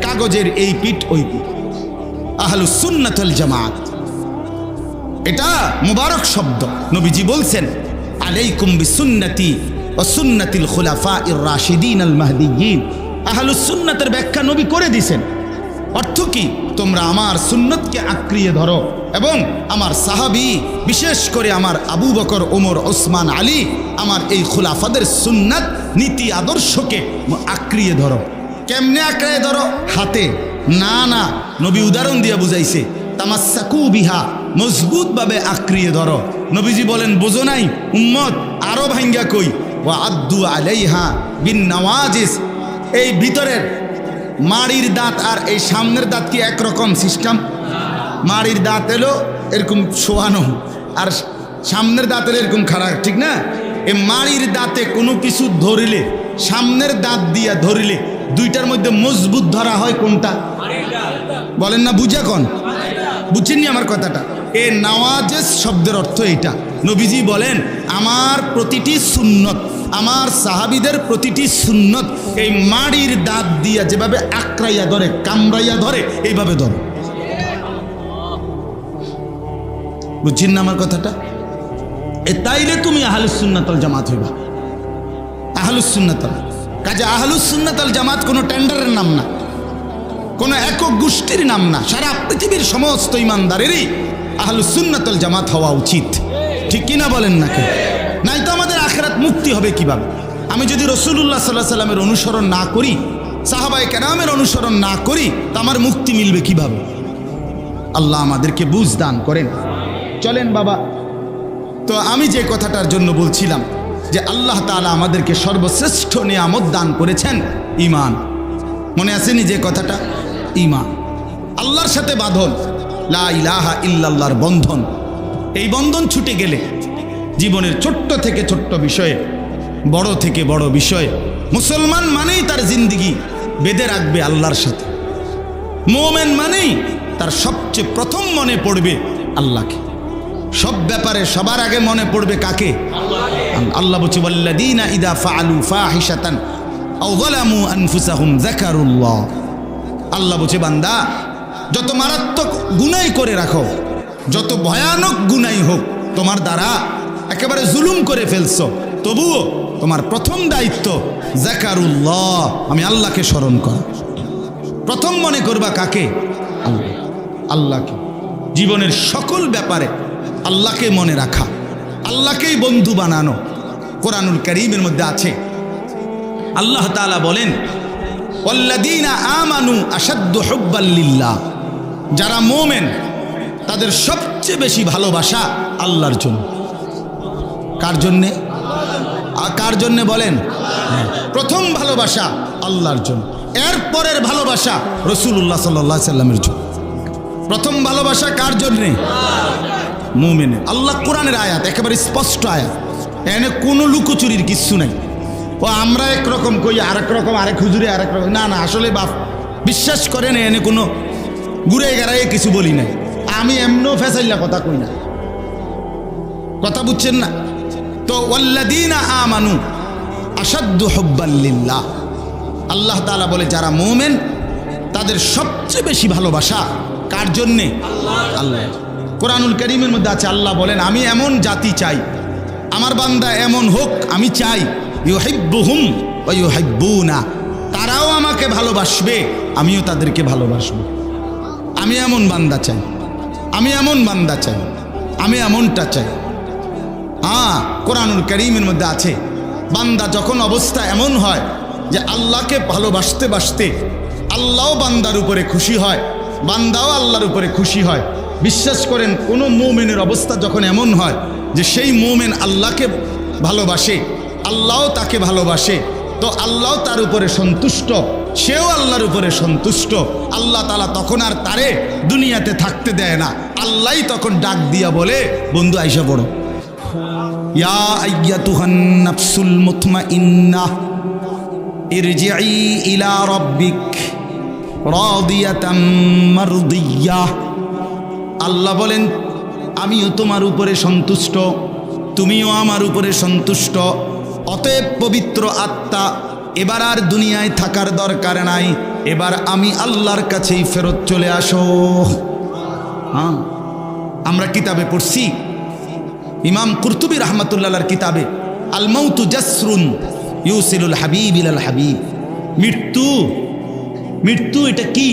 কাগজের এই পিঠ ওই পিঠ, আহলুস সুন্নাত ওয়াল জামাত, এটা মুবারক শব্দ। নবীজি বলছেন, আলাইকুম বিসুন্নতি ওয়া সুন্নাতিল খুলাফাইর রাশিদিন আল মাহদিয়্যিন। আহলুস সুন্নাতের ব্যাখ্যা নবী করে দিয়েছেন। অর্থ কি? তোমরা আমার সুন্নতকে আঁকড়িয়ে ধরো এবং আমার সাহাবী, বিশেষ করে আমার আবু বকর, ওমর, ওসমান, আলী, আমার এই খুলাফাদের সুন্নাত নীতি আদর্শকে আঁকড়িয়ে ধরো। কেমনে আঁকড়িয়ে ধরো? হাতে না, না, নবী উদাহরণ দিয়ে বুঝাইছে, তামাসসাকু বিহা, মজবুতভাবে আঁকড়িয়ে ধরো। নবীজি বলেন, বোঝো নাই উম্মত, আরো ভাঙ্গা কই, ওয়া আদ্দু আলাইহা বিন নওয়াজিস। এই ভিতরের মাড়ির দাঁত আর এই সামনের দাঁত কি একরকম সিস্টেম? মাড়ির দাঁত এলো এরকম শোয়ানো, আর সামনের দাঁত এলো এরকম খাড়া, ঠিক না? এই মাড়ির দাঁতে কোনো কিছু ধরিলে, সামনের দাঁত দিয়া ধরিলে দুইটার মধ্যে মজবুত ধরা হয় কোনটা? বলেন না, বুঝা কোন? বুঝছেননি আমার কথাটা? এ নওয়াজেস শব্দের অর্থ এইটা। নবীজি বলেন, আমার প্রতিটি সুন্নত, আমার সাহাবীদের প্রতিটি সুন্নত এই মাড়ির দাঁত দিয়া যেভাবে আঁকড়াইয়া ধরে, কামড়াইয়া ধরে, এইভাবে ধরে। বুঝছেন না আমার কথাটা? তাইলে তুমি আহলুস সুন্নাত ওয়াল জামাত হইবা। আহলুস সুন্নাত, কাজে আহলুস সুন্নাত ওয়াল জামাত কোনো টেন্ডারের নাম না, কোনো একক গোষ্ঠীর নাম না। সারা পৃথিবীর সমস্ত ইমানদারেরই আহলুস সুন্নাত ওয়াল জামাত হওয়া উচিত, ঠিক কিনা বলেন নাকি? নাই তো আমাদের আখিরাত মুক্তি হবে কিভাবে? আমি যদি রাসূলুল্লাহ সাল্লাল্লাহু আলাইহি সাল্লামের অনুসরণ না করি, সাহাবায়ে কেরামের অনুসরণ না করি, তো আমার মুক্তি মিলবে কিভাবে? আল্লাহ আমাদেরকে বুঝ দান করেন। চলেন বাবা, তো আমি যে কথাটার জন্য বলছিলাম যে আল্লাহ তাআলা আমাদেরকে সর্বশ্রেষ্ঠ নিয়ামত দান করেছেন ঈমান। মনে আসেনি যে কথাটা? ঈমান, আল্লাহর সাথে বাঁধন, লা ইলাহা ইল্লাল্লাহর বন্ধন। এই বন্ধন ছুটে গেলে জীবনের ছোট্ট থেকে ছোট্ট বিষয়ে, বড় থেকে বড় বিষয়ে, মুসলমান মানেই তার জিন্দিগি বেঁধে রাখবে আল্লাহর সাথে। মুমিন মানেই তার সবচেয়ে প্রথম মনে পড়বে আল্লাহকে। সব ব্যাপারে সবার আগে মনে পড়বে কাকে? আল্লাহ বলছে, ওয়াল্লাযীনা ইযা ফাআলু ফাহিশাতান আও যালামু আনফুসাহুম যাকারুল্লাহ। আল্লাহ বলছে, বান্দা যত মারাত্মক গুনাহ করে রাখো, যত ভয়ানক গুনাহ হোক তোমার দ্বারা, একেবারে জুলুম করে ফেলছো, তবুও তোমার প্রথম দায়িত্ব যাকারুল্লাহ, আমি আল্লাহকে স্মরণ করা। প্রথম মনে করবা কাকে? আল্লাহ, আল্লাহকে। জীবনের সকল ব্যাপারে আল্লাহকে মনে রাখা, আল্লাহকেই বন্ধু বানানো। কোরআনুল কারীমের মধ্যে আছে, আল্লাহ তাআলা বলেন, ওয়াল্লাযীনা আমানু আশাদ্দু হুব্বাল লিল্লাহ। যারা মুমিন তাদের সবচেয়ে বেশি ভালোবাসা আল্লাহর জন্য। কার জন্যে? কার জন্যে বলেন? প্রথম ভালোবাসা আল্লাহর জন্য, এরপরের ভালোবাসা রাসূলুল্লাহ সাল্লাল্লাহু আলাইহি সাল্লামের জন্য। প্রথম ভালোবাসা কার জন্যে? মুমিনের। আল্লাহ কোরআনের আয়াত, একেবারে স্পষ্ট আয়াত, এখানে কোনো লুকোচুরির কিচ্ছু নাই। ও আমরা একরকম কই, আরেক রকম, আরেক হুজুরে আরেক রকম, না না, আসলে বাপ বিশ্বাস করেন এনে কোনো ঘুরে গেড়াইয়ে কিছু বলি নাই। আমি এমনও ফেসাইল্লা কথা কই না, কথা বুঝছেন না? তো ওয়াল্লাযীনা আমানু আশাদ্দু হুব্বাল লিল্লাহ, আল্লাহ তাআলা বলে যারা মুমিন তাদের সবচেয়ে বেশি ভালোবাসা কার জন্যে? আল্লাহ। কোরআনুল কারীমের মধ্যে আছে, আল্লাহ বলেন, আমি এমন জাতি চাই, আমার বান্দা এমন হোক, আমি চাই, ইউহিব্বুহুম ওয়া ইউহিব্বুনা, তারাও আমাকে ভালোবাসবে, আমিও তাদেরকে ভালোবাসবো। আমি এমন বান্দা চাই, আমি এমন বান্দা চাই, আমি এমনটা চাই। কোরআনুল কারীমের মধ্যে আছে, বান্দা যখন অবস্থা এমন হয় যে আল্লাহকে ভালোবাসতে বাসতে আল্লাহও বান্দার উপরে খুশি হয়, বান্দাও আল্লাহর উপরে খুশি হয়, বিশ্বাস করেন কোনো মুমিনের অবস্থা যখন এমন হয় যে সেই মুমিন আল্লাহকে ভালোবাসে, আল্লাহও তাকে ভালোবাসে, তো আল্লাহ তার উপরে সন্তুষ্ট, সেও আল্লাহর উপরে সন্তুষ্ট, আল্লাহ তাআলা তখন আর তারে দুনিয়াতে থাকতে দেয় না। আল্লাহই তখন ডাক দিয়া বলে, বন্ধু আইসা পড়ো, ইয়া আইয়াতুহান নাফসুল মুতমাইন্নাহ ইরজিই ইলা রাব্বিক রাদিয়াতাম মারদিয়াহ। আল্লাহ বলেন, আমিও তোমার উপরে সন্তুষ্ট, তুমিও আমার উপরে সন্তুষ্ট, অতএব পবিত্র আত্মা, এবার আর দুনিয়ায় থাকার দরকার নাই, এবার আমি আল্লাহর কাছেই ফেরত চলে আসো। হ্যাঁ, আমরা কিতাবে পড়ছি, ইমাম কুরতুবী রাহমাতুল্লাহর কিতাবে, আল মাউতু জাসরুন ইউসিলুল হাবিব ইলাল হাবিব। মৃত্যু, মৃত্যু এটা কি?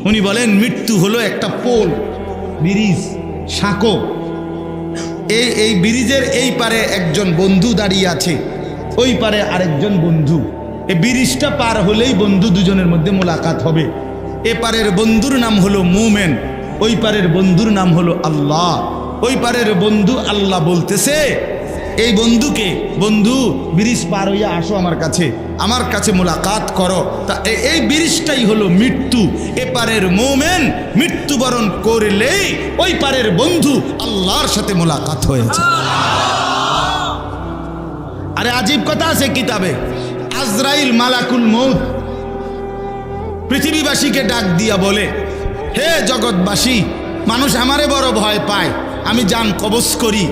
উনি বলেন মৃত্যু হলো একটা পোল, ব্রিজ, সাঁকো। এই ব্রিজের এই পারে একজন বন্ধু দাঁড়িয়ে আছে, ওই পারে আরেকজন বন্ধু। এই ব্রিজটা পার হলেই বন্ধু দুজনের মধ্যে মোলাকাত হবে। এ পারের বন্ধুর নাম হলো মুমিন, ওই পারের বন্ধুর নাম হলো আল্লাহ। ওই পারের বন্ধু আল্লাহ বলতেছে এই বন্ধুকে, বন্ধু ব্রিজ পার হইয়া আসো আমার কাছে মোলাকাত করো। তা এই ব্রিজটাই হলো মৃত্যু। এপারের মুমিন মৃত্যুবরণ করলেই ওই পারের বন্ধু আল্লাহর সাথে মোলাকাত হয়েছে। আরে আজীব কথা আছে কিতাবে, আজরাইল মালাকুল মউত পৃথিবীবাসীকে ডাক দিয়া বলে, হে জগৎবাসী, মানুষ আমারে বড় ভয় পায়, আমি জান কবজ করি,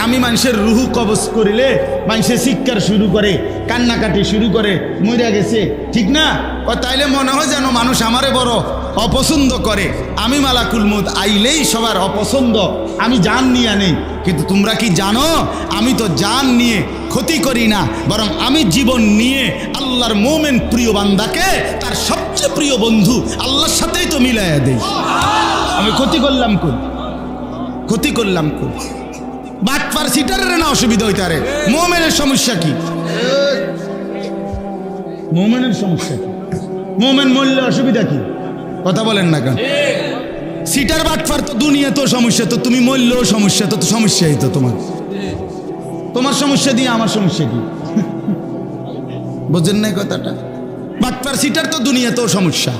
আমি মানুষের রুহু কবজ করিলে মানুষের চিৎকার শুরু করে, কান্নাকাটি শুরু করে, মরে গেছে, ঠিক না? তাইলে মনে হয় যেন মানুষ আমারে বড় অপছন্দ করে। আমি মালাকুল মউত আইলেই সবার অপছন্দ, আমি জান নিয়ে নেই। কিন্তু তোমরা কি জানো, আমি তো জান নিয়ে ক্ষতি করি না, বরং আমি জীবন নিয়ে আল্লাহর মুমিন প্রিয় বান্দাকে তার সবচেয়ে প্রিয় বন্ধু আল্লাহর সাথেই তো মিলাইয়া দেই। আমি ক্ষতি করলাম কোন? বাটপার সিটারের না অসুবিধা হইতারে, মুমিনের সমস্যা কি? মুমিনের সমস্যা কি? মুমিন মরলে অসুবিধা কি? কথা বলেন না কেন? সিটার বাটপার তো দুনিয়া তো সমস্যা, তো তুমি মরলেও সমস্যা, তো সমস্যাই তো তোমার সমস্যা দিয়ে আমার সমস্যা কি? বুঝেন নাই কথাটা? বাটপার সিটার তো দুনিয়াতেও সমস্যা,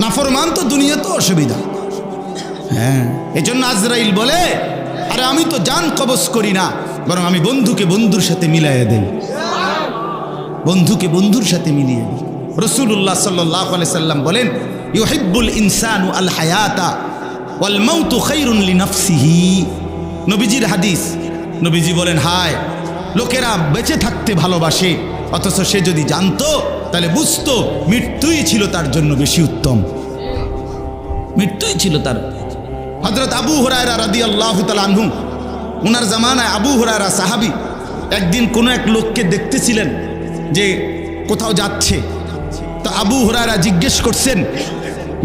নাফরমান তো দুনিয়াতেও অসুবিধা। হ্যাঁ, এজন্য আজরাইল বলে, আরে আমি তো জান কবজ করি না, বরং আমি বন্ধুকে বন্ধুর সাথে মিলাইয়া দেই, বন্ধুকে বন্ধুর সাথে মিলিয়ে দিই। রাসূলুল্লাহ সাল্লাল্লাহু আলাইহি সাল্লাম বলেন, ইউহিব্বুল ইনসানু আল হায়াতা ওয়াল মাউতু খায়রুন লিনাফসিহি। নবীজির হাদিস, নবীজি বলেন, হায় লোকেরা বেঁচে থাকতে ভালোবাসে, অথচ সে যদি জানতো তাহলে বুঝতো মৃত্যুই ছিল তার জন্য বেশি উত্তম, মৃত্যুই ছিল তার। হযরত আবু হুরায়রা রাদিয়াল্লাহু তাআলা আনহু, ওনার জামানায় আবু হুরায়রা সাহাবী, একদিন কোনো এক লোককে দেখতেছিলেন যে কোথাও যাচ্ছে। তো আবু হুরায়রা জিজ্ঞেস করছেন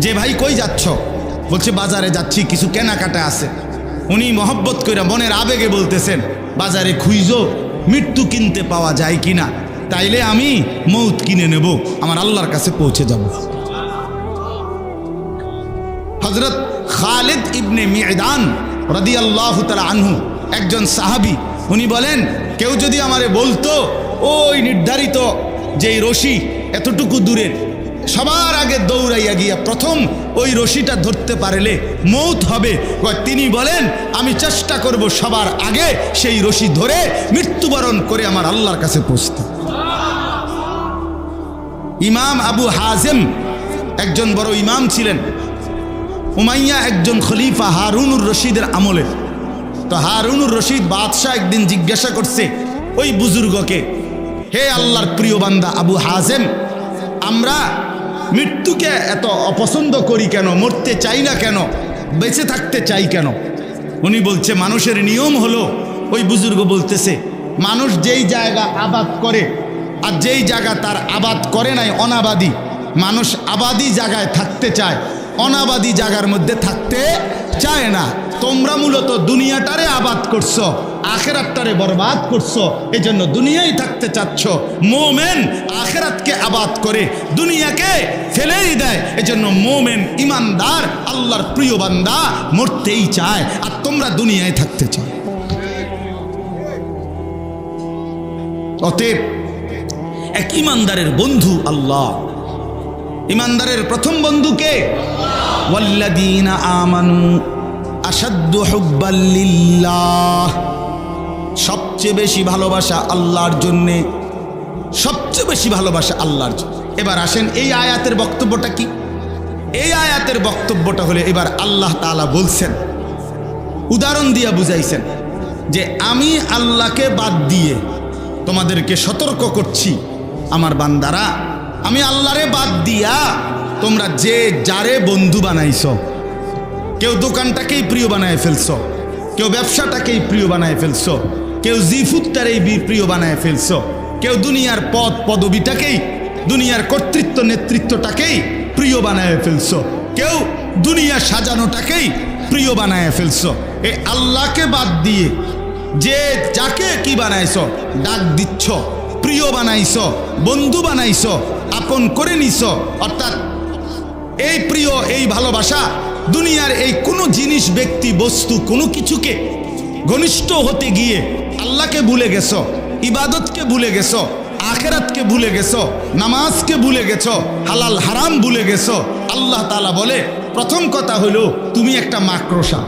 যে, ভাই কই যাচ্ছ? বলছে, বাজারে যাচ্ছি, কিছু কেনাকাটা আছে। উনি মহব্বত করে মনের আবেগে বলতেছেন, বাজারে খুঁজো মৃত্যু কিনতে পাওয়া যায় কিনা, তাইলে আমি মৌত কিনে নেব, আমার আল্লাহর কাছে পৌঁছে যাব। হযরত খালিদ ইবনে মি'দান রাদিয়াল্লাহু তাআলা আনহু, একজন সাহাবী, উনি বলেন, কেউ যদি আমারে বলতো ওই নির্ধারিত যেই রশি এতটুকু দূরের, সবার আগে দৌড়াইয়া গিয়া প্রথম ওই রশিটা ধরতে পারলে মৌত হবে, তিনি বলেন আমি চেষ্টা করব সবার আগে সেই রশি ধরে মৃত্যুবরণ করে আমার আল্লাহর কাছে পৌঁছতে। ইমাম আবু হাজেম একজন বড় ইমাম ছিলেন, উমাইয়া একজন খলিফা হারুনুর রশিদের আমলে। তো হারুনুর রশিদ বাদশাহ একদিন জিজ্ঞাসা করছে ওই বুজুর্গকে, হে আল্লাহর প্রিয় বান্দা আবু হাজেম, আমরা মৃত্যুকে এত অপছন্দ করি কেন, মরতে চাই না কেন, বেঁচে থাকতে চাই কেন? উনি বলছে, মানুষের নিয়ম হলো, ওই বুজুর্গ বলতেছে, মানুষ যেই জায়গা আবাদ করে আর যেই জায়গা তার আবাদ করে নাই অনাবাদী, মানুষ আবাদী জায়গায় থাকতে চায়, অনাবাদী জায়গার মধ্যে থাকতে চায় না। তোমরা মূলত দুনিয়াটারে আবাদ করছো, আখেরাতটারে বরবাদ করছো, এই জন্য দুনিয়ায় থাকতে চাচ্ছ। মোমেন আখেরাতকে আবাদ করে দুনিয়াকে ফেলেই দেয়। এই জন্য মোমেন ইমানদার আল্লাহর প্রিয় বান্দা মরতেই চায়, আর তোমরা দুনিয়ায় থাকতে চাও। অতএব এক ইমানদারের বন্ধু আল্লাহ। ইমানদারের প্রথম বন্ধুকে ওয়াল্লাযীনা আমানু আশাদ্দু হুব্বাল লিল্লাহ, সবচেয়ে বেশি ভালোবাসা আল্লাহর জন্যে, সবচেয়ে বেশি ভালোবাসা আল্লাহর জন্য। এবার আসেন এই আয়াতের বক্তব্যটা কি? এই আয়াতের বক্তব্যটা হলে এবার আল্লাহ তাআলা বলছেন, উদাহরণ দিয়া বুঝাইছেন যে আমি আল্লাহকে বাদ দিয়ে তোমাদেরকে সতর্ক করছি আমার বান্দারা, আমি আল্লাহরে বাদ দিয়া তোমরা যে যারে বন্ধু বানাইছো, কেউ দোকানটাকেই প্রিয় বানায় ফেলছো, কেউ ব্যবসাটাকেই প্রিয় বানায় ফেলছো, কেউ জিফুতটারেই প্রিয় বানায় ফেলছো, কেউ দুনিয়ার পদ পদবিটাকেই, দুনিয়ার কর্তৃত্ব নেতৃত্বটাকেই প্রিয় বানায় ফেলছো, কেউ দুনিয়া সাজানোটাকেই প্রিয় বানায় ফেলছো। এই আল্লাহকে বাদ দিয়ে যে যাকে কি বানাইছো, ডাক দিচ্ছ, প্রিয় বানাইছো, বন্ধু বানাইছো, আপন করে নিছো, অর্থাৎ এই প্রিয়, এই ভালোবাসা দুনিয়ার এই কোনো জিনিস, ব্যক্তি, বস্তু, কোনো কিছুকে ঘনিষ্ঠ হতে গিয়ে আল্লাহকে ভুলে গেছো, ইবাদতকে ভুলে গেছো, আখেরাতকে ভুলে গেছো, নামাজকে ভুলে গেছো, হালাল হারাম ভুলে গেছো। আল্লাহ তাআলা বলে প্রথম কথা হলো তুমি একটা মাকড়সা।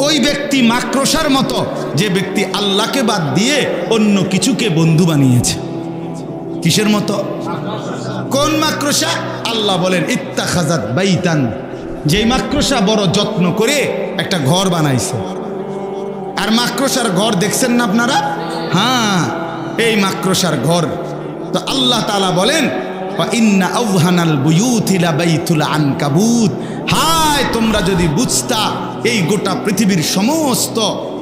ওই ব্যক্তি মাকড়সার মতো যে ব্যক্তি আল্লাহকে বাদ দিয়ে অন্য কিছুকে বন্ধু বানিয়েছে। কিসের মতো? কোন মাকড়সা? আল্লাহ বলেন ইত্তাখাযাত বাইতান, যেই মাকড়সা বড় যত্ন করে একটা ঘর বানাইছে। আর মাকড়সার ঘর দেখছেন না আপনারা? হ্যাঁ, এই মাকড়সার ঘর। তো আল্লাহ তাআলা বলেন ইন্না আওহানাল বুয়ুতি লাবাইতুল আনকাবুত, হায় তোমরা যদি বুঝতা এই গোটা পৃথিবীর সমস্ত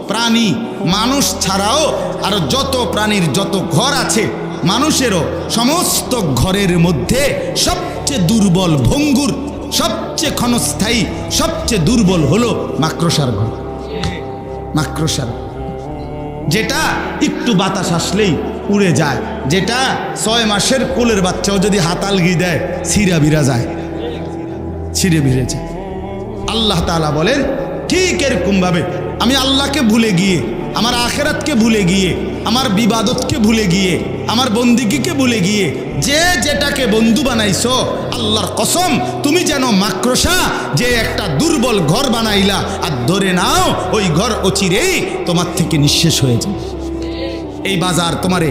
প্রাণী, মানুষ ছাড়াও আরো যত প্রাণীর যত ঘর আছে, মানুষেরও সমস্ত ঘরের মধ্যে সবচেয়ে দুর্বল, ভঙ্গুর, সবচেয়ে ক্ষণস্থায়ী, সবচেয়ে দুর্বল হলো মাকড়সার ঘর। মাকড়সার, যেটা একটু বাতাস আসলেই উড়ে যায়, যেটা 6 মাসের কোলের বাচ্চাও যদি হাতালগি দেয় ছিঁড়া বিরা যায়, ছিঁড়ে ভিড়ে যায়। আল্লাহ তাআলা বলেন ঠিক এরকম ভাবে আমি আল্লাহকে ভুলে গিয়ে, আমার আখেরাতকে ভুলে গিয়ে, আমার বিবাদতকে ভুলে গিয়ে, আমার বন্দিগিকে ভুলে গিয়ে যে যেটাকে বন্ধু বানাইছো, আল্লাহর কসম তুমি যেন মাকড়সা যে একটা দুর্বল ঘর বানাইলা, আর ধরে নাও ওই ঘর অচিরেই তোমার থেকে নিঃশেষ হয়ে যায়। এই বাজার তোমারে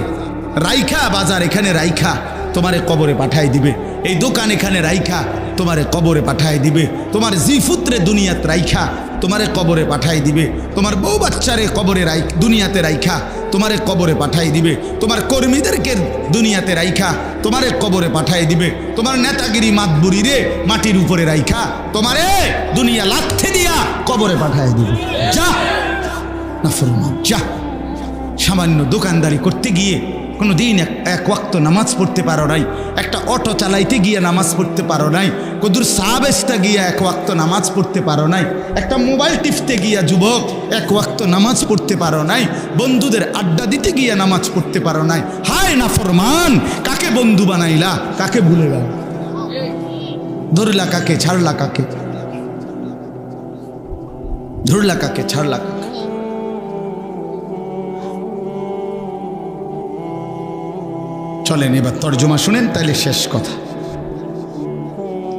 রাইখা, বাজার এখানে রাইখা তোমারে কবরে পাঠাই দিবে, এই দোকান এখানে রাইখা তোমারে কবরে পাঠাই দিবে, তোমার জিফুত্রে দুনিয়াতে রাইখা তোমারে কবরে পাঠাই দিবে, তোমার বউ বাচ্চারে কবরে দুনিয়াতে রাইখা তোমারে কবরে পাঠাই দিবে, তোমার কর্মীদেরকে দুনিয়াতে রাইখা তোমারে কবরে পাঠাই দিবে, তোমার নেতাগিরি মাতবুরি রে মাটির উপরে রাইখা তোমারে দুনিয়া লাথে দিয়া কবরে পাঠাই দিবে। যা নাফরমান, যা। সামান্য দোকানদারি করতে গিয়ে কোনো দিন এক ওয়াক্ত নামাজ পড়তে পারো নাই, একটা অটো চালাইতে গিয়ে নামাজ পড়তে পারো নাই, কদুর সাহাবেস্তা গিয়া এক ওয়াক্ত নামাজ পড়তে পারো নাই, একটা মোবাইল টিপতে গিয়া যুবক এক ওয়াক্ত নামাজ পড়তে পারো নাই, বন্ধুদের আড্ডা দিতে গিয়া নামাজ পড়তে পারো নাই। হায় নাফরমান, কাকে বন্ধু বানাইলা, কাকে ভুলে গেল, ধরলা কাকে, ছাড়লা কাকে, ধরলা কাকে, ছাড়লা কাকে। চলেন এবার তর্জমা শুনেন, তাইলে শেষ কথা।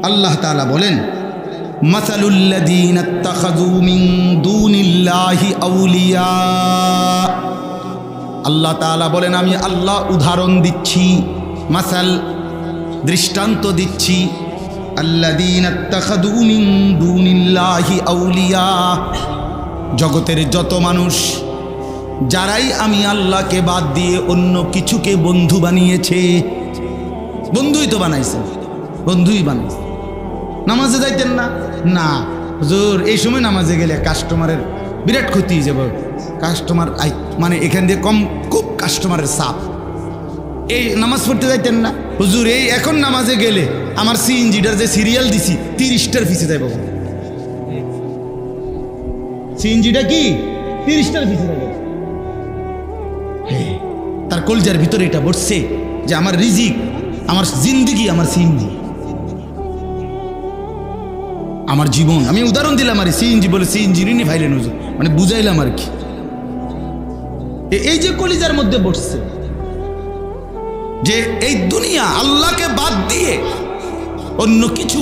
আল্লাহ তাআলা বলেন মাসালুল্লাযীনা ইত্তাখাযু মিন দুনিল্লাহি আউলিয়া, আল্লাহ তাআলা বলেন আমি আল্লাহ উদাহরণ দিচ্ছি, মাসাল দৃষ্টান্ত দিচ্ছি, আল্লাযীনা ইত্তাখাযু মিন দুনিল্লাহি আউলিয়া, জগতের যত মানুষ যারাই আমি আল্লাহকে বাদ দিয়ে অন্য কিছুকে বন্ধু বানিয়েছে, বন্ধুই তো বানাইছে, বন্ধুই বানাইছে। নামাজে যাইতেন না, না হুজুর এই সময় নামাজে গেলে কাস্টমারের বিরাট ক্ষতি হয়ে যাবে, কাস্টমার মানে এখান দিয়ে খুব কাস্টমারের চাপ, এই নামাজ পড়তে যাইতেন না হুজুর, এই এখন নামাজে গেলে আমার সিএনজিটার যে সিরিয়াল দিছি 30টার পিছে যাইব, সিএনজিটা কি 30টার পিছনে গেছে। তার কলজার ভিতরে এটা বসছে যে আমার রিজিক, আমার জিন্দিগি, আমার সিএনজি, আমার জীবন। আমি উদাহরণ দিলাম আর সিএনজি বলে সিএনজি নি ফাইলেন হুজুর, মানে বুঝাইলাম আর কি। এই যে কলিজার মধ্যে বসছে যে এই দুনিয়া আল্লাহকে বাদ দিয়ে অন্য কিছু,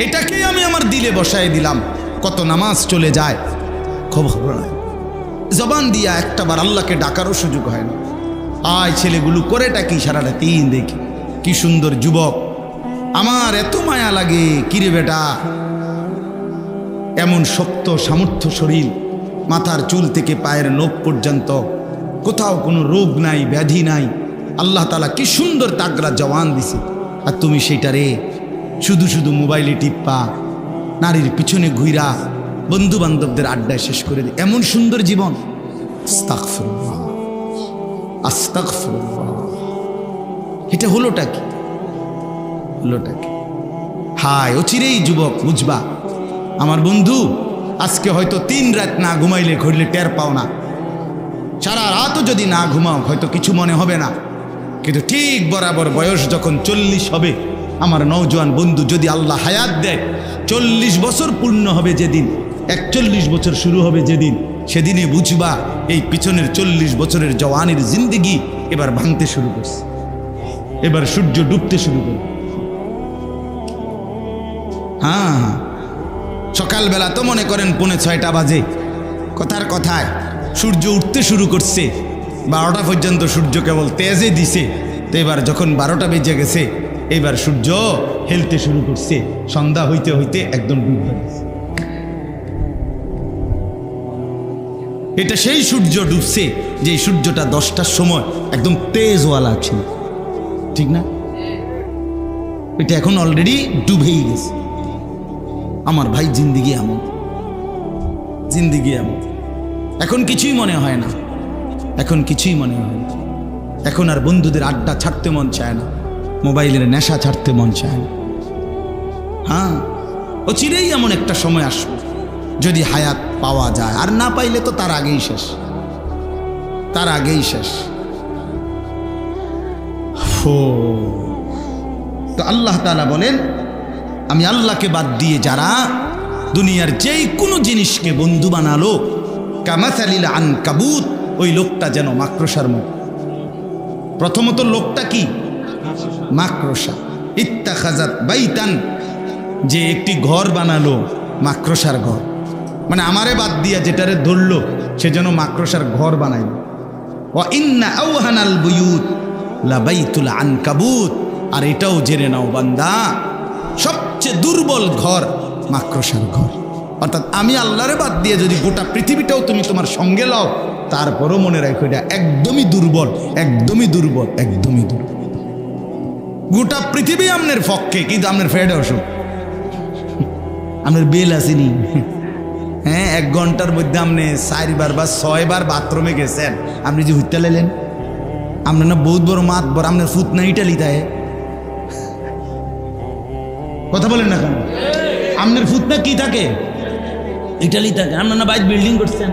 এটাকেই আমি আমার দিলে বসায় দিলাম। কত নামাজ চলে যায় খবর নাই, জবান দিয়া একটাবার আল্লাহকে ডাকারও সুযোগ হয় না। আয় ছেলেগুলো করেটা কি সারাটা দিন দেখি, কি সুন্দর যুবক, আমার এত মায়া লাগে। কিরে বেটা, এমন শক্ত সামর্থ্য শরীর, মাথার চুল থেকে পায়ের নখ পর্যন্ত কোথাও কোনো রোগ নাই, ব্যাধি নাই। আল্লাহ তাআলা কি সুন্দর তাগড়া জওয়ান দিছে, আর তুমি সেইটারে শুধু শুধু মোবাইলে টিপ্পা, নারীর পিছনে ঘুইরা, বন্ধু বান্ধবদের আড্ডায় শেষ করে দিই। এমন সুন্দর জীবন, আস্তাগফিরুল্লাহ, আস্তাগফিরুল্লাহ। এটা হলোটা কি? হলোটা কি? হায় অচিরেই যুবক বুঝবা। আমার বন্ধু, আজকে হয়তো 3 রাত না ঘুমাইলে ঘুরলে টের পাও না, সারা রাতও যদি না ঘুমাও হয়তো কিছু মনে হবে না, কিন্তু ঠিক বরাবর বয়স যখন 40 হবে, আমার নওজোয়ান বন্ধু, যদি আল্লাহ হায়াত দেয়, 40 বছর পূর্ণ হবে যেদিন, 41 বছর শুরু হবে যেদিন, সেদিনে বুঝবা এই পিছনের 40 বছরের জওয়ানের জিন্দেগি এবার ভাঙতে শুরু করছে, এবার সূর্য ডুবতে শুরু করবে। হ্যাঁ, সকালবেলা তো মনে করেন 5:45 বাজে, কথার কথায় সূর্য উঠতে শুরু করছে, 12টা পর্যন্ত সূর্য কেবল তেজে দিছে। তো এবার যখন 12টা বেজে গেছে, এবার সূর্য হেলতে শুরু করছে, সন্ধ্যা হইতে হইতে একদম ডুবে গেছে। এটা সেই সূর্য ডুবছে যে সূর্যটা 10টার সময় একদম তেজওয়ালা ছিল, ঠিক না? এটা এখন অলরেডি ডুবেই গেছে। আমার ভাই, জিন্দিগি এমন, জিন্দিগি এমন। এখন কিছুই মনে হয় না, এখন কিছুই মনে হয় না। এখন আর বন্ধুদের আড্ডা ছাড়তে মন চায় না, মোবাইলের নেশা ছাড়তে মন চায় না। হ্যাঁ, অচিরেই এমন একটা সময় আসবে যদি হায়াত পাওয়া যায়, আর না পাইলে তো তার আগেই শেষ, তার আগেই শেষ। তো আল্লাহ তাআলা বলেন, আমি আল্লাহকে বাদ দিয়ে যারা দুনিয়ার যেই কোনো জিনিসকে বন্ধু বানালো, কামাসালিল আনকাবুত, ওই লোকটা যেন মাকড়সার মতো। প্রথমত লোকটা কি? মাকড়সা। ইত্তাখাযাত বাইতান, যে একটি ঘর বানালো, মাকড়সার ঘর, মানে আমারে বাদ দিয়া যেটারে ধরলো সে যেন মাকড়সার ঘর বানাইল। ওয়া ইন্না আওহানাল বুয়ুত লাবাইতুল আনকাবুত, আর এটাও জেনে নাও বান্দা, সবচেয়ে দুর্বল ঘর মাকড়সার ঘর। অর্থাৎ আমি আল্লাহরে বাদ দিয়ে যদি গোটা পৃথিবীটাও তুমি তোমার সঙ্গে লাও, তারপরও মনে রাখো এটা একদমই দুর্বল, একদমই দুর্বল, একদমই দুর্বল। গোটা পৃথিবী আপনার পক্ষে, কিন্তু আপনার ফেডে অসুখ, আপনার বেল আসেনি। হ্যাঁ, 1 ঘন্টার মধ্যে আপনি 4 বার বা 6 বার বাথরুমে গেছেন, আপনি যে হুইতে লাইলেন, আপনার না বহুত বড় মাত বড়, আপনার ফুট না ইটালি তাই কথা বলেন না কেন? আপনার ফুট না কি থাকে? ইটালি থাকে। আপনার না বাইরে বিল্ডিং করছেন,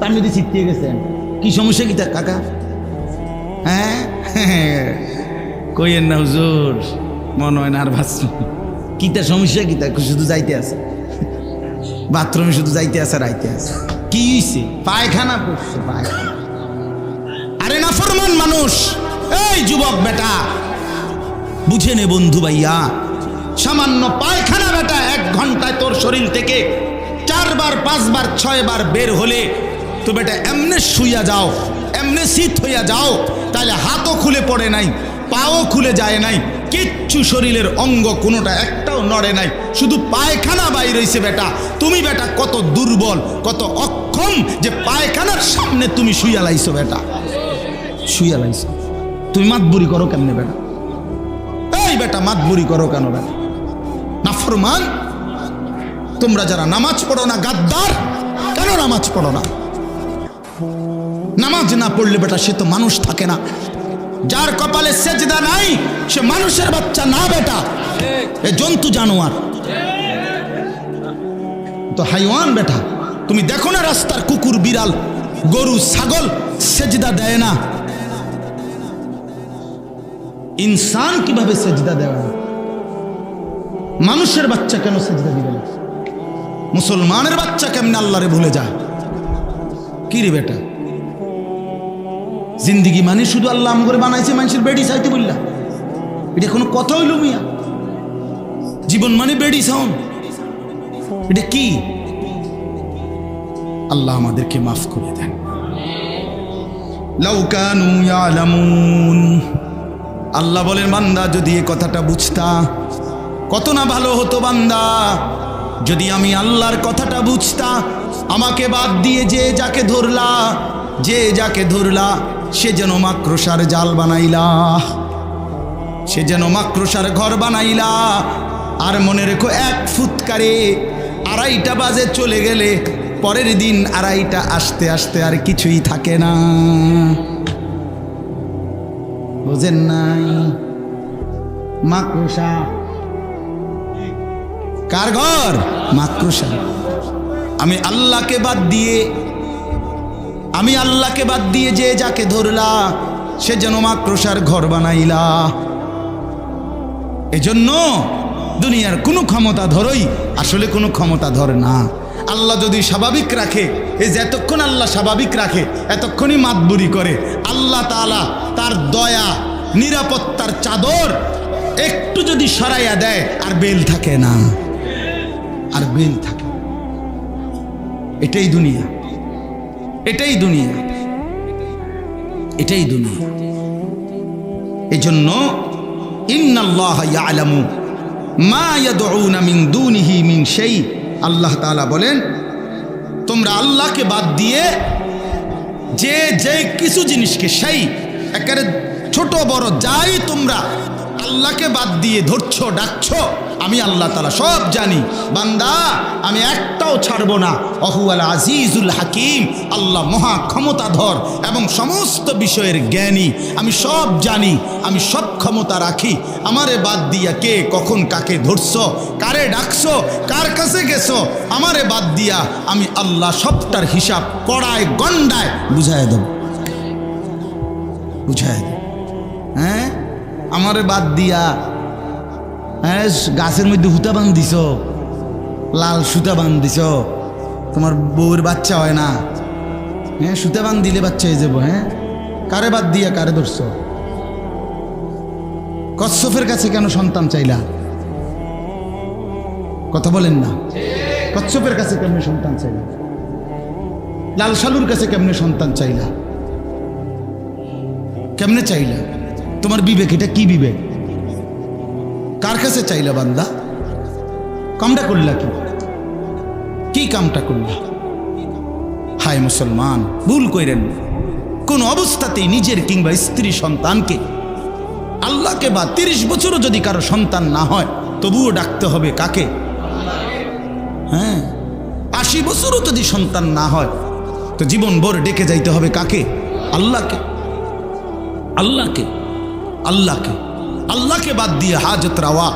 তার মধ্যে ছিটিয়ে গেছেন, কি সমস্যা কি থাকে কাকা? হ্যাঁ, কইয়েন না হুজুর, মনে হয় না আর ভাবছি কিতা সমস্যা, কিতা শুধু যাইতে আছে বাথরুমে, শুধু যাইতে আছে আর আইতে আছে। কি হইছে? পায়খানা পড়ছে, পায়খানা। আরে নাফরমান মানুষ, এই যুবক বেটা, বুঝে নে বন্ধু ভাইয়া, সামান্য পায়খানা বেটা 1 ঘন্টায় তোর শরীর থেকে 4 বার 5 বার 6 বার বের হলে তো বেটা এমনে শুইয়া যাও, এমনে শীত হইয়া যাও, তাহলে হাতও খুলে পড়ে নাই, পাও খুলে যায় নাই, কিচ্ছু শরীরের অঙ্গ কোনোটা একটাও নড়ে নাই, শুধু পায়খানা বাইর হইছে। বেটা তুমি বেটা কত দুর্বল, কত অক্ষম যে পায়খানার সামনে তুমি শুইয়া লাইছো। বেটা শুইয়া লাইছো, তুমি মাতবুরি করো কেমনে বেটা? এই বেটা মাতবুরি করো কেন বেটা? নাফরমান, তোমরা যারা নামাজ পড়ো না, গাদ্দার, কেন নামাজ পড়ো না? নামাজ না পড়লে বেটা সে তো মানুষ থাকে না। যার কপালে সেজদা নাই সে মানুষের বাচ্চা না বেটা, এ জন্তু জানোয়ার, তো হাইওয়ান বেটা। তুমি দেখো না রাস্তার কুকুর বিড়াল গরু ছাগল সেজদা দেয় না, ইনসান কিভাবে সেজদা দেয় না? মানুষের বাচ্চা কেন সেজদা দিবে না? মুসলমানের বাচ্চা কেমনে আল্লাহরে ভুলে যায়? কি রে বেটা, জিন্দিগি মানে শুধু আল্লাহ আম করে বানাইছে মানুষের বেডি চাইতে বললা? এটা কোনো কথা হইল মিয়া? জীবন মানে বেডি সাউন, এটা কি? আল্লাহ আমাদেরকে মাফ করে দেন। লাউ কানু ইয়ালামুন, আল্লাহ বলেন বান্দা যদি এই কথাটা বুঝতা কত না ভালো হতো বান্দা। যদি আমি আল্লাহর কথাটা বুঝতা, আমাকে বাদ দিয়ে যে যাকে ধরলা সে যেন মাকড়সার জাল বানাইলা, সে যেন মাকড়সার ঘর বানাইলা। আর মনে রেখো, 1 ফুৎকারে 2:30 বাজে চলে গেলে পরের দিন 2:30 আসতে আসতে আর কিছুই থাকে না। বুঝেন নাই? মাকড়সা কার ঘর? মাকড়সা। আমি আল্লাহকে বাদ দিয়ে যে যাকে ধরলা সে যেন মাকড়সার ঘর বানাইলা। এজন্য দুনিয়ার কোনো ক্ষমতা ধরই আসলে কোনো ক্ষমতা ধরে না। আল্লাহ যদি স্বাভাবিক রাখে, এই যে এতক্ষণ আল্লাহ স্বাভাবিক রাখে, এতক্ষণই মাতবুরি করে, আল্লাহ তাআলা তার দয়া নিরাপত্তার চাদর একটু যদি সরাইয়া দেয় আর বেল থাকে না, আর বেল থাকে। এটাই দুনিয়া, এটাই দুনিয়া, এটাই দুনিয়া। এজন্য ইন্নাল্লাহা ইয়ালামু মা ইয়াদউনা মিন দুনিহি মিন শাই, আল্লাহ তাআলা বলেন তোমরা আল্লাহকে বাদ দিয়ে যে কিছু জিনিসকে, সেই একেবারে ছোট বড় যাই তোমরা আল্লাহকে বাদ দিয়ে ধরছো ডাকছো, আমি আল্লাহ তাআলা সব জানি বান্দা, আমি একটাও ছাড়বো না। অহুয়াল আজিজুল হাকিম, আল্লাহ মহা ক্ষমতাধর এবং সমস্ত বিষয়ের জ্ঞানী। আমি সব জানি, আমি সব ক্ষমতা রাখি। আমারে বাদ দিয়া কে কখন কাকে ধরছো, কারে ডাকছো, কার কাছে গেছো, আমারে বাদ দিয়া আমি আল্লাহ সবটার হিসাব কড়ায় গন্ডায় বুঝায় দেব, বুঝায় দেব। হ্যাঁ, আমারে বাদ দিয়া হ্যাঁ গাছের মধ্যে হুতা বান্ধিছ, লাল সুতা বান্ধিছ, তোমার বউর বাচ্চা হয় না, হ্যাঁ সুতা বান্ধিলে বাচ্চা হয়ে যাবো। হ্যাঁ, কারে বাদ দিয়া কারে ধরছ? কচ্ছপের কাছে কেন সন্তান চাইলা? কথা বলেন না। কচ্ছপের কাছে কেমনে সন্তান চাইলা? লাল শালুর কাছে কেমনে সন্তান চাইলা? কেমনে চাইলা? তোমার বিবেক এটা কি বিবেক? কার কাছে চাইলা বান্দা? কামটা করলা কি কামটা করলা? হায় মুসলমান, ভুল কইরেন। কোন অবস্থাতেই নিজের কিংবা স্ত্রী সন্তানকে আল্লাহকে বা 30 বছরও যদি কারো সন্তান না হয় তবুও ডাকতে হবে কাকে? হ্যাঁ, 80 বছরও যদি সন্তান না হয় তো জীবন ভর ডেকে যাইতে হবে কাকে? আল্লাহকে, আল্লাহকে, আল্লাহকে। আল্লাহকে বাদ দিয়ে হাজত রাওয়া,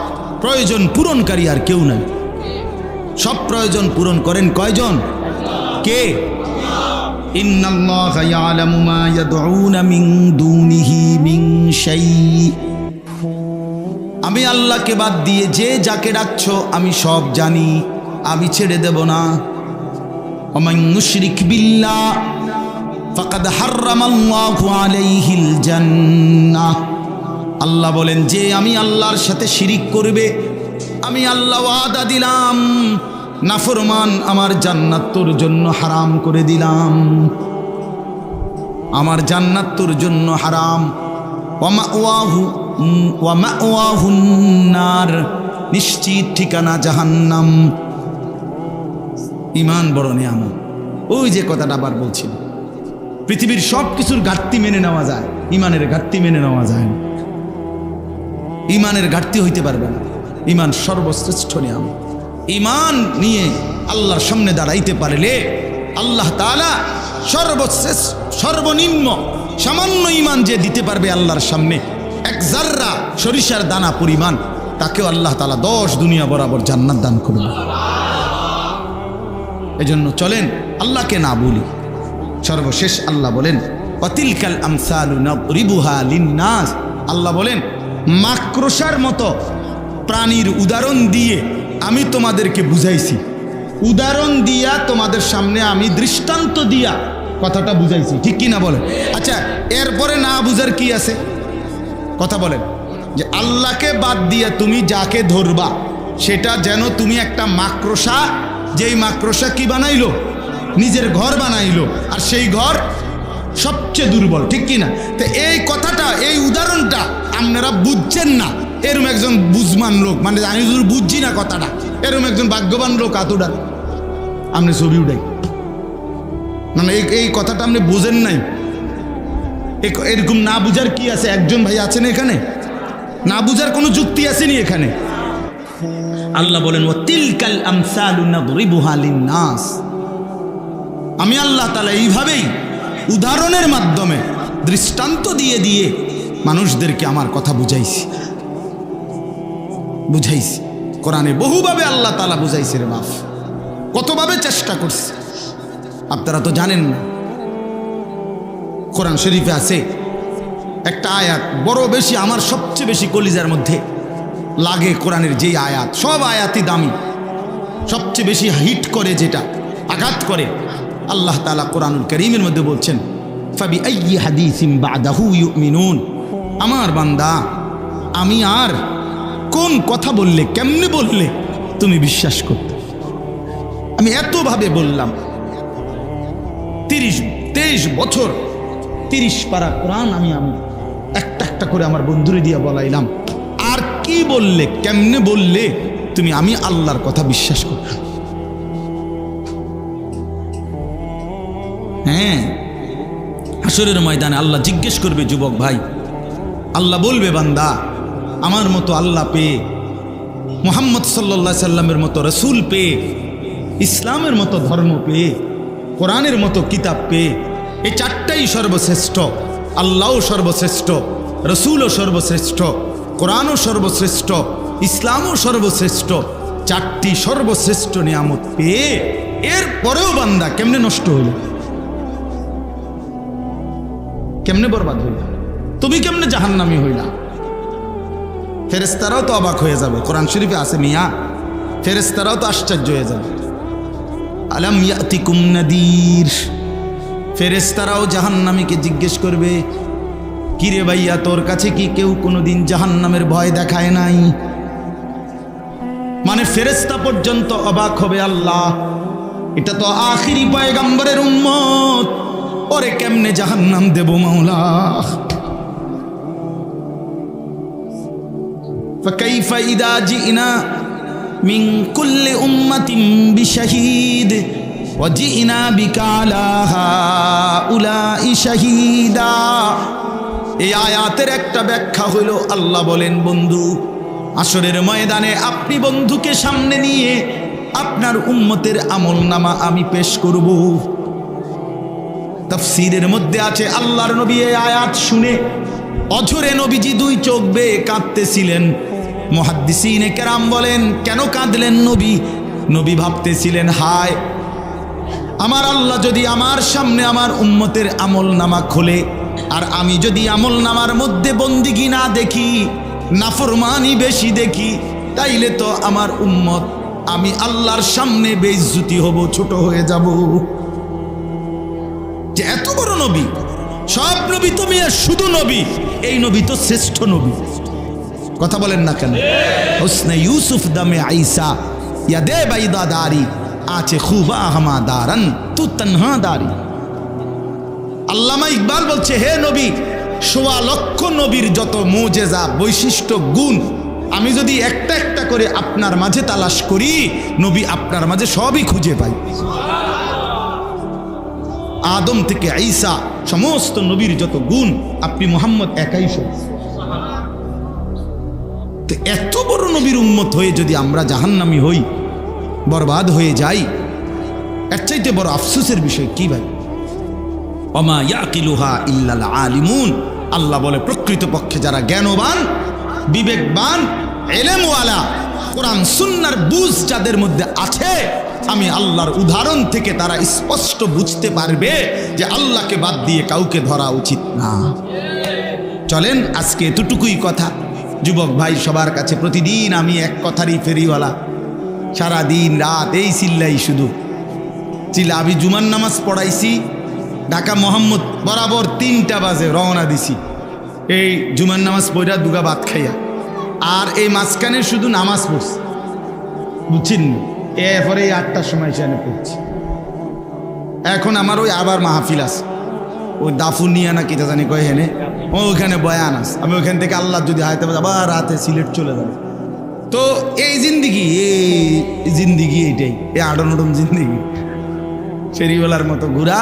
প্রয়োজন পূরণকারী আর কেউ নাই। সব প্রয়োজন পূরণ করেন কয়জন? কে? ইন্নাল্লাহা ইয়ালামু মা ইয়াদউনা মিন দুনিহি মিন শাই, আমি আল্লাহকে বাদ দিয়ে যে যাকে ডাকছো আমি সব জানি, আমি ছেড়ে দেব না। ওমান ইউশরিক বিল্লাহ ফাকাদ হাররামাল্লাহু আলাইহিল জান্নাহ, আল্লাহ বলেন যে আমি আল্লাহর সাথে শিরিক করবে, আমি আল্লাহ ওয়াদা দিলাম নাফরমান আমার জান্নাত তোর জন্য হারাম করে দিলাম, আমার জান্নাত তোর জন্য হারাম। ওয়া মাওয়াহুন নার, নিশ্চিত ঠিকানা জাহান্নাম। ঈমান বড় নিয়ামত। ওই যে কথাটা আবার বলছিল, পৃথিবীর সব কিছুর ঘাটতি মেনে নেওয়া যায়, ঈমানের ঘাটতি মেনে নেওয়া যায় না। ঈমানের ঘাটতি হইতে পারবে না। ঈমান সর্বশ্রেষ্ঠ নিয়ামত। ঈমান নিয়ে আল্লাহর সামনে দাঁড়াইতে পারলে আল্লাহ তাআলা সর্বশ্রেষ্ঠ, সর্বনিম্ন সামান্য ঈমান যে দিতে পারবে আল্লাহর সামনে, 1 জাররা সরিষার দানা পরিমাণ, তাকেও আল্লাহ তাআলা 10 দুনিয়া বরাবর জান্নাত দান করবে। এজন্য চলেন আল্লাহকে না বলি। সর্বশেষ আল্লাহ বলেন অতিলকাল আমসালু নাদরিবুহা লিন্নাস, আল্লাহ বলেন মাকড়সার মতো প্রাণীর উদাহরণ দিয়ে আমি তোমাদেরকে বুঝাইছি, উদাহরণ দিয়া তোমাদের সামনে আমি দৃষ্টান্ত দিয়া কথাটা বুঝাইছি, ঠিক কি না বলেন? আচ্ছা, এরপরে না বুঝার কি আছে? কথা বলেন যে আল্লাহকে বাদ দিয়ে তুমি যাকে ধরবা সেটা যেন তুমি একটা মাকড়সা, যেই মাকড়সা কি বানাইলো, নিজের ঘর বানাইলো, আর সেই ঘর সবচেয়ে দুর্বল, ঠিক কি না? তো এই কথাটা, এই উদাহরণটা আপনারা বুঝছেন না, এরম একজন বুঝমান লোক, মানে আমি যদি বুঝছি না কথাটা, এরম একজন ভাগ্যবান লোক আতুডা আপনি ছবি উঠাই, মানে এই কথাটা আপনি বোঝেন নাই। এরকম না বুঝার কি আছে? একজন ভাই আছেন এখানে? না বুঝার কোনো যুক্তি আসেনি এখানে। আল্লাহ বলেন ওয়াতিলকাল আমসালু নাদরিবুহা লিন্নাস, আমি আল্লাহ তাআলা এইভাবেই উদাহরণের মাধ্যমে দৃষ্টান্ত দিয়ে দিয়ে মানুষদেরকে আমার কথা বুঝাইছি। কোরআনে বহুভাবে আল্লাহ তাআলা বুঝাইছে রে বাপ, কতভাবে চেষ্টা করছে আপনারা তো জানেন না। কোরআন শরীফে আছে একটা আয়াত, বড় বেশি, আমার সবচেয়ে বেশি কলিজার মধ্যে লাগে কোরআনের যেই আয়াত, সব আয়াতই দামি, সবচেয়ে বেশি হিট করে, যেটা আঘাত করে, আল্লাহ তাআলা কোরআনুল কারীমের মধ্যে বলছেন ফাবি আইয়ি হাদিসিন বাদাহু ইউমিনুন, আমার বান্দা আমি আর কোন কথা বললে, কেমনে বললে তুমি বিশ্বাস করতে? আমি এতভাবে বললাম, 23 বছর 30 পারা কোরআন আমি একটা একটা করে আমার বন্ধুরে দিয়ে বলাইলাম, আর কি বললে, কেমনে বললে তুমি আমি আল্লাহর কথা বিশ্বাস করবে? হ্যাঁ, হাসরের ময়দানে আল্লাহ জিজ্ঞেস করবে, যুবক ভাই, আল্লাহ বলবে বান্দা আমার মতো আল্লাহ পেয়ে, মুহাম্মদ সাল্লাল্লাহু আলাইহি সাল্লামের মতো রসুল পেয়ে, ইসলামের মতো ধর্ম পেয়ে, কোরআনের মতো কিতাব পেয়ে, এই চারটাই সর্বশ্রেষ্ঠ, আল্লাহও সর্বশ্রেষ্ঠ, রসুলও সর্বশ্রেষ্ঠ, কোরআনও সর্বশ্রেষ্ঠ, ইসলামও সর্বশ্রেষ্ঠ, চারটি সর্বশ্রেষ্ঠ নিয়ামত পেয়ে এরপরেও বান্দা কেমনে নষ্ট হইল, কেমনে বরবাদ হইল, তুমি কেমনে জাহান্নামী হইলা? ফেরেশতারাও তো অবাক হয়ে যাবে, কোরআন শরীফে আছে মিয়া, ফেরেশতারাও তো আশ্চর্য হয়ে যাবে। আলাম ইয়াতিকুম নাদির, ফেরেশতারাও জাহান্নামীকে জিজ্ঞেস করবে, কিরে ভাইয়া তোর কাছে কি কেউ কোনোদিন জাহান্নামের ভয় দেখায় নাই? মানে ফেরেশতা পর্যন্ত অবাক হবে, আল্লাহ এটা তো আখিরি পয়গম্বরের উম্মত, ওরে কেমনে জাহান্নাম দেব মাওলা? ফাকাইফা ইদা জিনা মিন কুল্লি উম্মাতিন বিশাহিদ ওয়া জিনা বিকা আলা হাউলাই শাহিদা। এই আয়াতের একটা ব্যাখ্যা হইল, আল্লাহ বলেন বন্ধু আসরের ময়দানে আপনি বন্ধুকে সামনে নিয়ে আপনার উম্মতের আমলনামা আমি পেশ করব। তাফসীরের মধ্যে আছে আল্লাহর নবী এই আয়াত শুনে অঝরে নবীজি 2 চোখ বেয়ে কাঁদতেছিলেন। মুহাদ্দিসিনে কেরাম বলেন কেন কাঁদলেন নবী? নবী ভাবতেছিলেন, হায় আমার আল্লাহ যদি আমার সামনে আমার উম্মতের আমলনামা খোলে, আর আমি যদি আমলনামার মধ্যে বন্দিগি না দেখি, নাফরমানি বেশি দেখি, তাইলে তো আমার উম্মত আমি আল্লাহর সামনে বেইজ্জতি হব, ছোট হয়ে যাব। যে এত বড় নবী, সব নবী তো মিয়া শুধু নবী, এই নবী তো শ্রেষ্ঠ নবী। কথা বলেন না কেন? হুসনে ইউসুফ দামে আইসা ইয়াদে বাইদা দারি আছে খুবা হামা দারান তু তনহা দারি। আল্লামা ইকবাল বলছে, হে নবী, 1.25 লক্ষ নবীর যত মুজেজা, বৈশিষ্ট্য, গুণ আমি যদি একটা একটা করে আপনার মাঝে তালাশ করি, নবী আপনার মাঝে সবই খুঁজে পাই। আদম থেকে ঈসা সমস্ত নবীর যত গুণ আপনি মুহাম্মদ একাই সব। তো এত বড় নবীর উম্মত হয়ে যদি আমরা জাহান্নামী হই, বরবাদ হয়ে যাই, এর চাইতে বড় আফসোসের বিষয় কি ভাই? ওমা ইয়াকিলুহা ইল্লাল আলিমুন। আল্লাহ বলে প্রকৃতপক্ষে যারা জ্ঞানবান, বিবেকবান, ইলমওয়ালা, কোরআন সুন্নাহর বুঝ যাদের মধ্যে আছে, আমি আল্লাহর উদাহরণ থেকে তারা স্পষ্ট বুঝতে পারবে যে আল্লাহকে বাদ দিয়ে কাউকে ধরা উচিত না। চলেন আজকে এতটুকুই কথা। যুবক ভাই সবার কাছে প্রতিদিন আমি এক কথারই ফেরিওয়ালা, সারা দিন রাত এই চিল্লাই শুধু চিল্লা। আমি জুমার নামাজ পড়াইছি ঢাকা মোহাম্মদ বরাবর 3টা বাজে রওনা দিছি, এই জুমার নামাজ পড়া দুগা ভাত খাইয়া, আর এই মাঝখানে শুধু নামাজ পড়ছি, বুঝছেন? এরপরে এই 8টার সময় সেখানে পড়ছি। এখন আমার ওই আবার মাহফিল আছে, ওই দাফুনিয়া না কিতা জানি কয় হেনে, ওইখানে বয়ান আছে। আমি ওইখান থেকে আল্লাহ যদি হাইতে আবার রাতে সিলেট চলে যাবে। তো এই জিন্দিগি, এই জিন্দিগি এইটাই, এই আডনডন জিন্দিগি, ফেরিওয়ালার মতো ঘুরা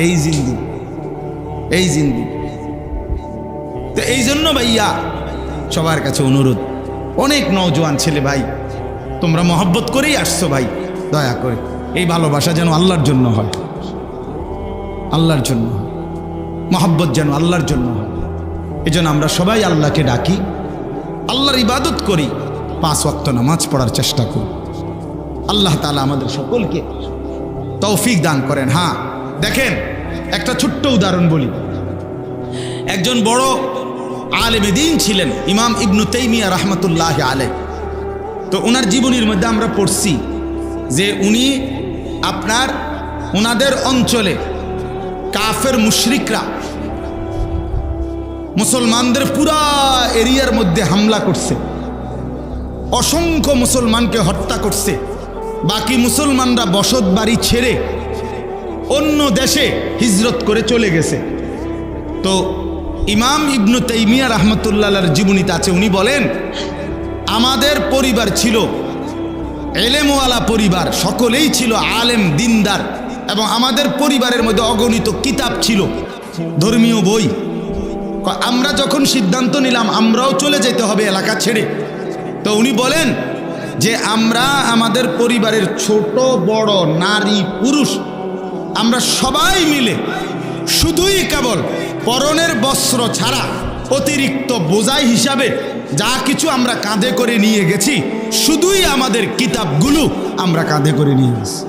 এই জিন্দিগি, এই জিন্দিগি। তো এই জন্য ভাইয়া সবার কাছে অনুরোধ, অনেক নওজোয়ান ছেলে ভাই, তোমরা মহব্বত করেই আসছো ভাই, দয়া করে এই ভালোবাসা যেন আল্লাহর জন্য হয়, আল্লাহর জন্য হয়, মহব্বত যেন আল্লাহর জন্য হয়। এই জন্য আমরা সবাই আল্লাহকে ডাকি, আল্লাহর ইবাদত করি, 5 ওয়াক্ত নামাজ পড়ার চেষ্টা করি। আল্লাহ তাআলা আমাদের সকলকে তৌফিক দান করেন। হ্যাঁ দেখেন, একটা ছোট্ট উদাহরণ বলি। একজন বড় আলেমে দ্বীন ছিলেন ইমাম ইবনু তাইমিয়া রাহমাতুল্লাহি আলাইহি। তো ওনার জীবনীর মধ্যে আমরা পড়ছি যে উনি ওনাদের অঞ্চলে কাফের মুশরিকরা মুসলমানদের পুরা এরিয়ার মধ্যে হামলা করছে, অসংখ্য মুসলমানকে হত্যা করছে। বাকি মুসলমানরা বসত বাড়ি ছেড়ে অন্য দেশে হিজরত করে চলে গেছে। তো ইমাম ইবনু তাইমিয়া রাহমাতুল্লাহর জীবনীতে আছে, উনি বলেন আমাদের পরিবার ছিল এলেমওয়ালা পরিবার, সকলেই ছিল আলেম দিনদার, এবং আমাদের পরিবারের মধ্যে অগণিত কিতাব ছিল, ধর্মীয় বই। আমরা যখন সিদ্ধান্ত নিলাম আমরাও চলে যেতে হবে এলাকা ছেড়ে, তো উনি বলেন যে আমরা আমাদের পরিবারের ছোট বড় নারী পুরুষ আমরা সবাই মিলে শুধুই কেবল পরনের বস্ত্র ছাড়া অতিরিক্ত বোঝাই হিসাবে যা কিছু আমরা কাঁধে করে নিয়ে গেছি, শুধুই আমাদের কিতাবগুলো আমরা কাঁধে করে নিয়ে গেছি,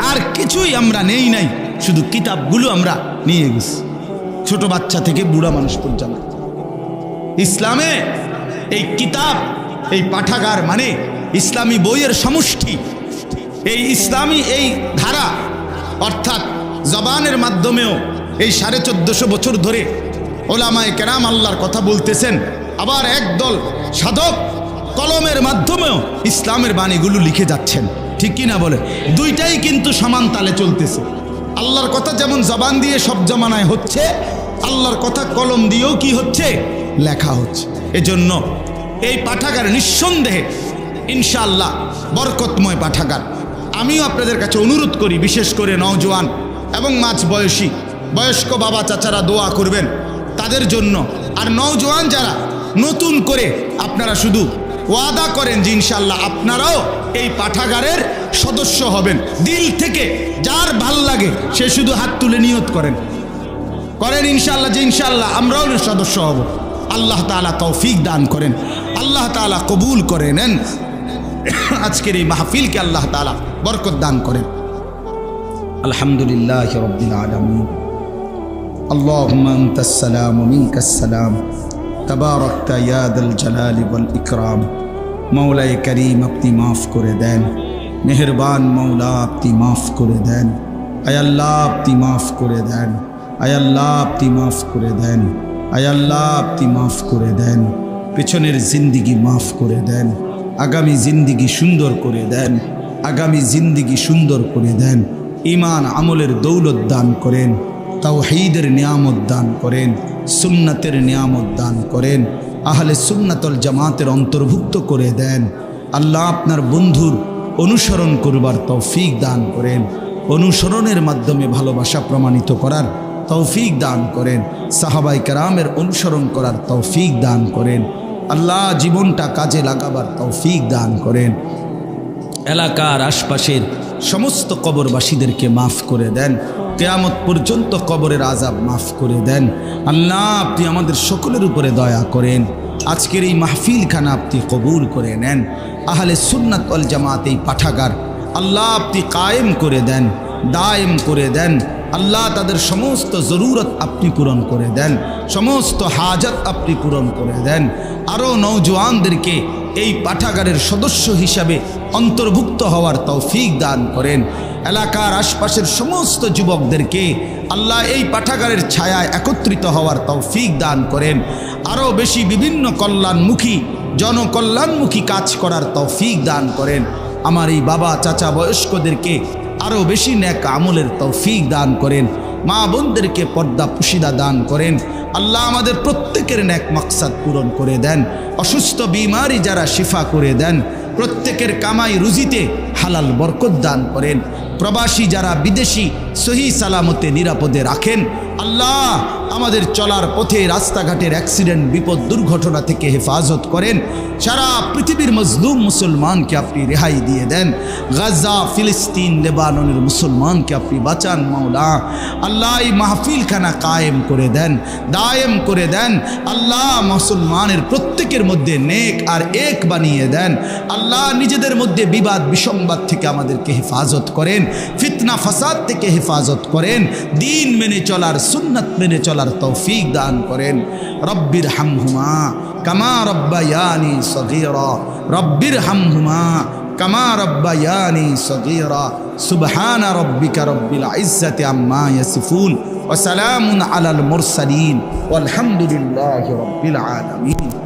আর কিছুই আমরা নেই নাই, শুধু কিতাবগুলো আমরা নিয়ে গেছি, ছোট বাচ্চা থেকে বুড়া মানুষ পর্যন্ত। ইসলামে এই কিতাব, এই পাঠাগার মানে ইসলামী বইয়ের সমষ্টি। এই ইসলামী এই ধারা অর্থাৎ জবানের মাধ্যমেও এই 1450 বছর ধরে ওলামায়ে কেরাম আল্লাহর কথা বলতেছেন, আবার একদল সাধক কলমের মাধ্যমেও ইসলামের বাণীগুলো লিখে যাচ্ছেন, ঠিক কি না বলে? দুইটাই কিন্তু সমান তালে চলতেছে। আল্লাহর কথা যেমন জবান দিয়ে সব জমানায় হচ্ছে, আল্লাহর কথা কলম দিয়েও কি হচ্ছে, লেখা হচ্ছে। এজন্য এই পাঠাগার নিঃসন্দেহে ইনশাআল্লাহ বরকতময় পাঠাগার। আমিও আপনাদের কাছে অনুরোধ করি, বিশেষ করে নওজোয়ান এবং মাঝ বয়সী বয়স্ক বাবা চাচারা দোয়া করবেন তাদের জন্য। আর নওজোয়ান যারা নতুন করে আপনারা শুধু ওয়াদা করেন যে ইনশাআল্লাহ আপনারাও এই পাঠাগারের সদস্য হবেন। দিল থেকে যার ভাল লাগে সে শুধু হাত তুলে নিয়ত করেন ইনশাআল্লাহ যে ইনশাআল্লাহ আমরাও সদস্য হব। আল্লাহ তাআলা তৌফিক দান করেন, আল্লাহ তাআলা কবুল করে নেন। আজকের এই মাহফিলকে আল্লাহ তাআলা বরকত দান করেন। আলহামদুলিল্লাহ রাব্বিল আলামিন। আল্লাহুম্মা আনতাস সালাম ওয়া মিনকাস সালাম, তাবারাকতা ইয়া দাল জালালি ওয়াল ইকরাম। মওলায়ে করিম আপনি মাফ করে দেন, মেহেরবান মওলা আপনি মাফ করে দেন। আয় আল্লাহ আপনি মাফ করে দেন, আয় আল্লাহ আপনি মাফ করে দেন, আয় আল্লাহ আপনি মাফ করে দেন। পেছনের জিন্দিগি মাফ করে দেন, আগামী জিন্দিগি সুন্দর করে দেন, আগামী জিন্দিগি সুন্দর করে দেন। ঈমান আমলের দৌলত দান করেন, তাওহীদের নিয়ামত দান করেন, সুন্নাতের নিয়ামত দান করেন, আহলে সুন্নাতুল জামাতের অন্তর্ভুক্ত করে দেন। আল্লাহ আপনার বন্ধুর অনুসরণ করবার তৌফিক দান করেন, অনুসরণের মাধ্যমে ভালোবাসা প্রমাণিত করার তৌফিক দান করেন, সাহাবায়ে কেরামের অনুসরণ করার তৌফিক দান করেন। আল্লাহ জীবনটা কাজে লাগাবার তৌফিক দান করেন। এলাকার আশপাশের সমস্ত কবরবাসীদেরকে মাফ করে দেন, কিয়ামত পর্যন্ত কবরের আযাব মাফ করে দেন। আল্লাহ আপনি আমাদের সকলের উপরে দয়া করেন। আজকের এই মাহফিলখানা আপনি কবুল করে নেন। আহলে সুন্নাত ওয়াল জামাত এই পাঠাগার আল্লাহ আপনি কায়েম করে দেন, দায়েম করে দেন। আল্লাহ তাদের সমস্ত জরুরত আপনি পূরণ করে দেন, সমস্ত হাজত আপনি পূরণ করে দেন। আরও নওজোয়ানদেরকে এই পাঠাগারের সদস্য হিসাবে অন্তর্ভুক্ত হওয়ার তৌফিক দান করেন। এলাকার আশপাশের সমস্ত যুবকদেরকে আল্লাহ এই পাঠাগারের ছায়ায় একত্রিত হওয়ার তৌফিক দান করেন। আরও বেশি বিভিন্ন কল্যাণমুখী জনকল্যাণমুখী কাজ করার তৌফিক দান করেন। আমার এই বাবা চাচা বয়স্কদেরকে আরও বেশি নেক আমলের তৌফিক দান করেন। মা বোনদেরকে পর্দা পুশিদা দান করেন। আল্লাহ আমাদের প্রত্যেকের নেক মাকসাদ পূরণ করে দেন। অসুস্থ বিমারি যারা শিফা করে দেন, প্রত্যেকের কামাই রুজিতে হালাল বরকত দান করেন। প্রবাসী যারা বিদেশি সহি সালামতে নিরাপদে রাখেন। আল্লাহ আমাদের চলার পথে রাস্তাঘাটের অ্যাক্সিডেন্ট বিপদ দুর্ঘটনা থেকে হেফাজত করেন। সারা পৃথিবীর মজলুম মুসলমানকে আপনি রেহাই দিয়ে দেন। গাজা, ফিলিস্তিন, লেবাননের মুসলমানকে আপনি বাঁচান মাওলা। আল্লাহ এই মাহফিলখানা কায়েম করে দেন, দায়েম করে দেন। আল্লাহ মুসলমানের প্রত্যেকের মধ্যে নেক আর এক বানিয়ে দেন। আল্লাহ নিজেদের মধ্যে বিবাদ বিসংবাদ থেকে আমাদেরকে হেফাজত করেন, ফিতনা ফাসাদ থেকে হেফাজত করেন, দিন মেনে চলার সুন্নাত মেনে চলার তৌফিক দান করেন। রব্বির হামহুমা কামা রব্বায়ানি সগীরা, রব্বির হামহুমা কামা রব্বায়ানি সগীরা। সুবহানা রব্বিকা রব্বিল ইজ্জাতি আম্মা ইয়াসিফুন ওয়া সালামুন আলাল মুরসালিন ওয়ালহামদুলিল্লাহি রব্বিল আলামিন।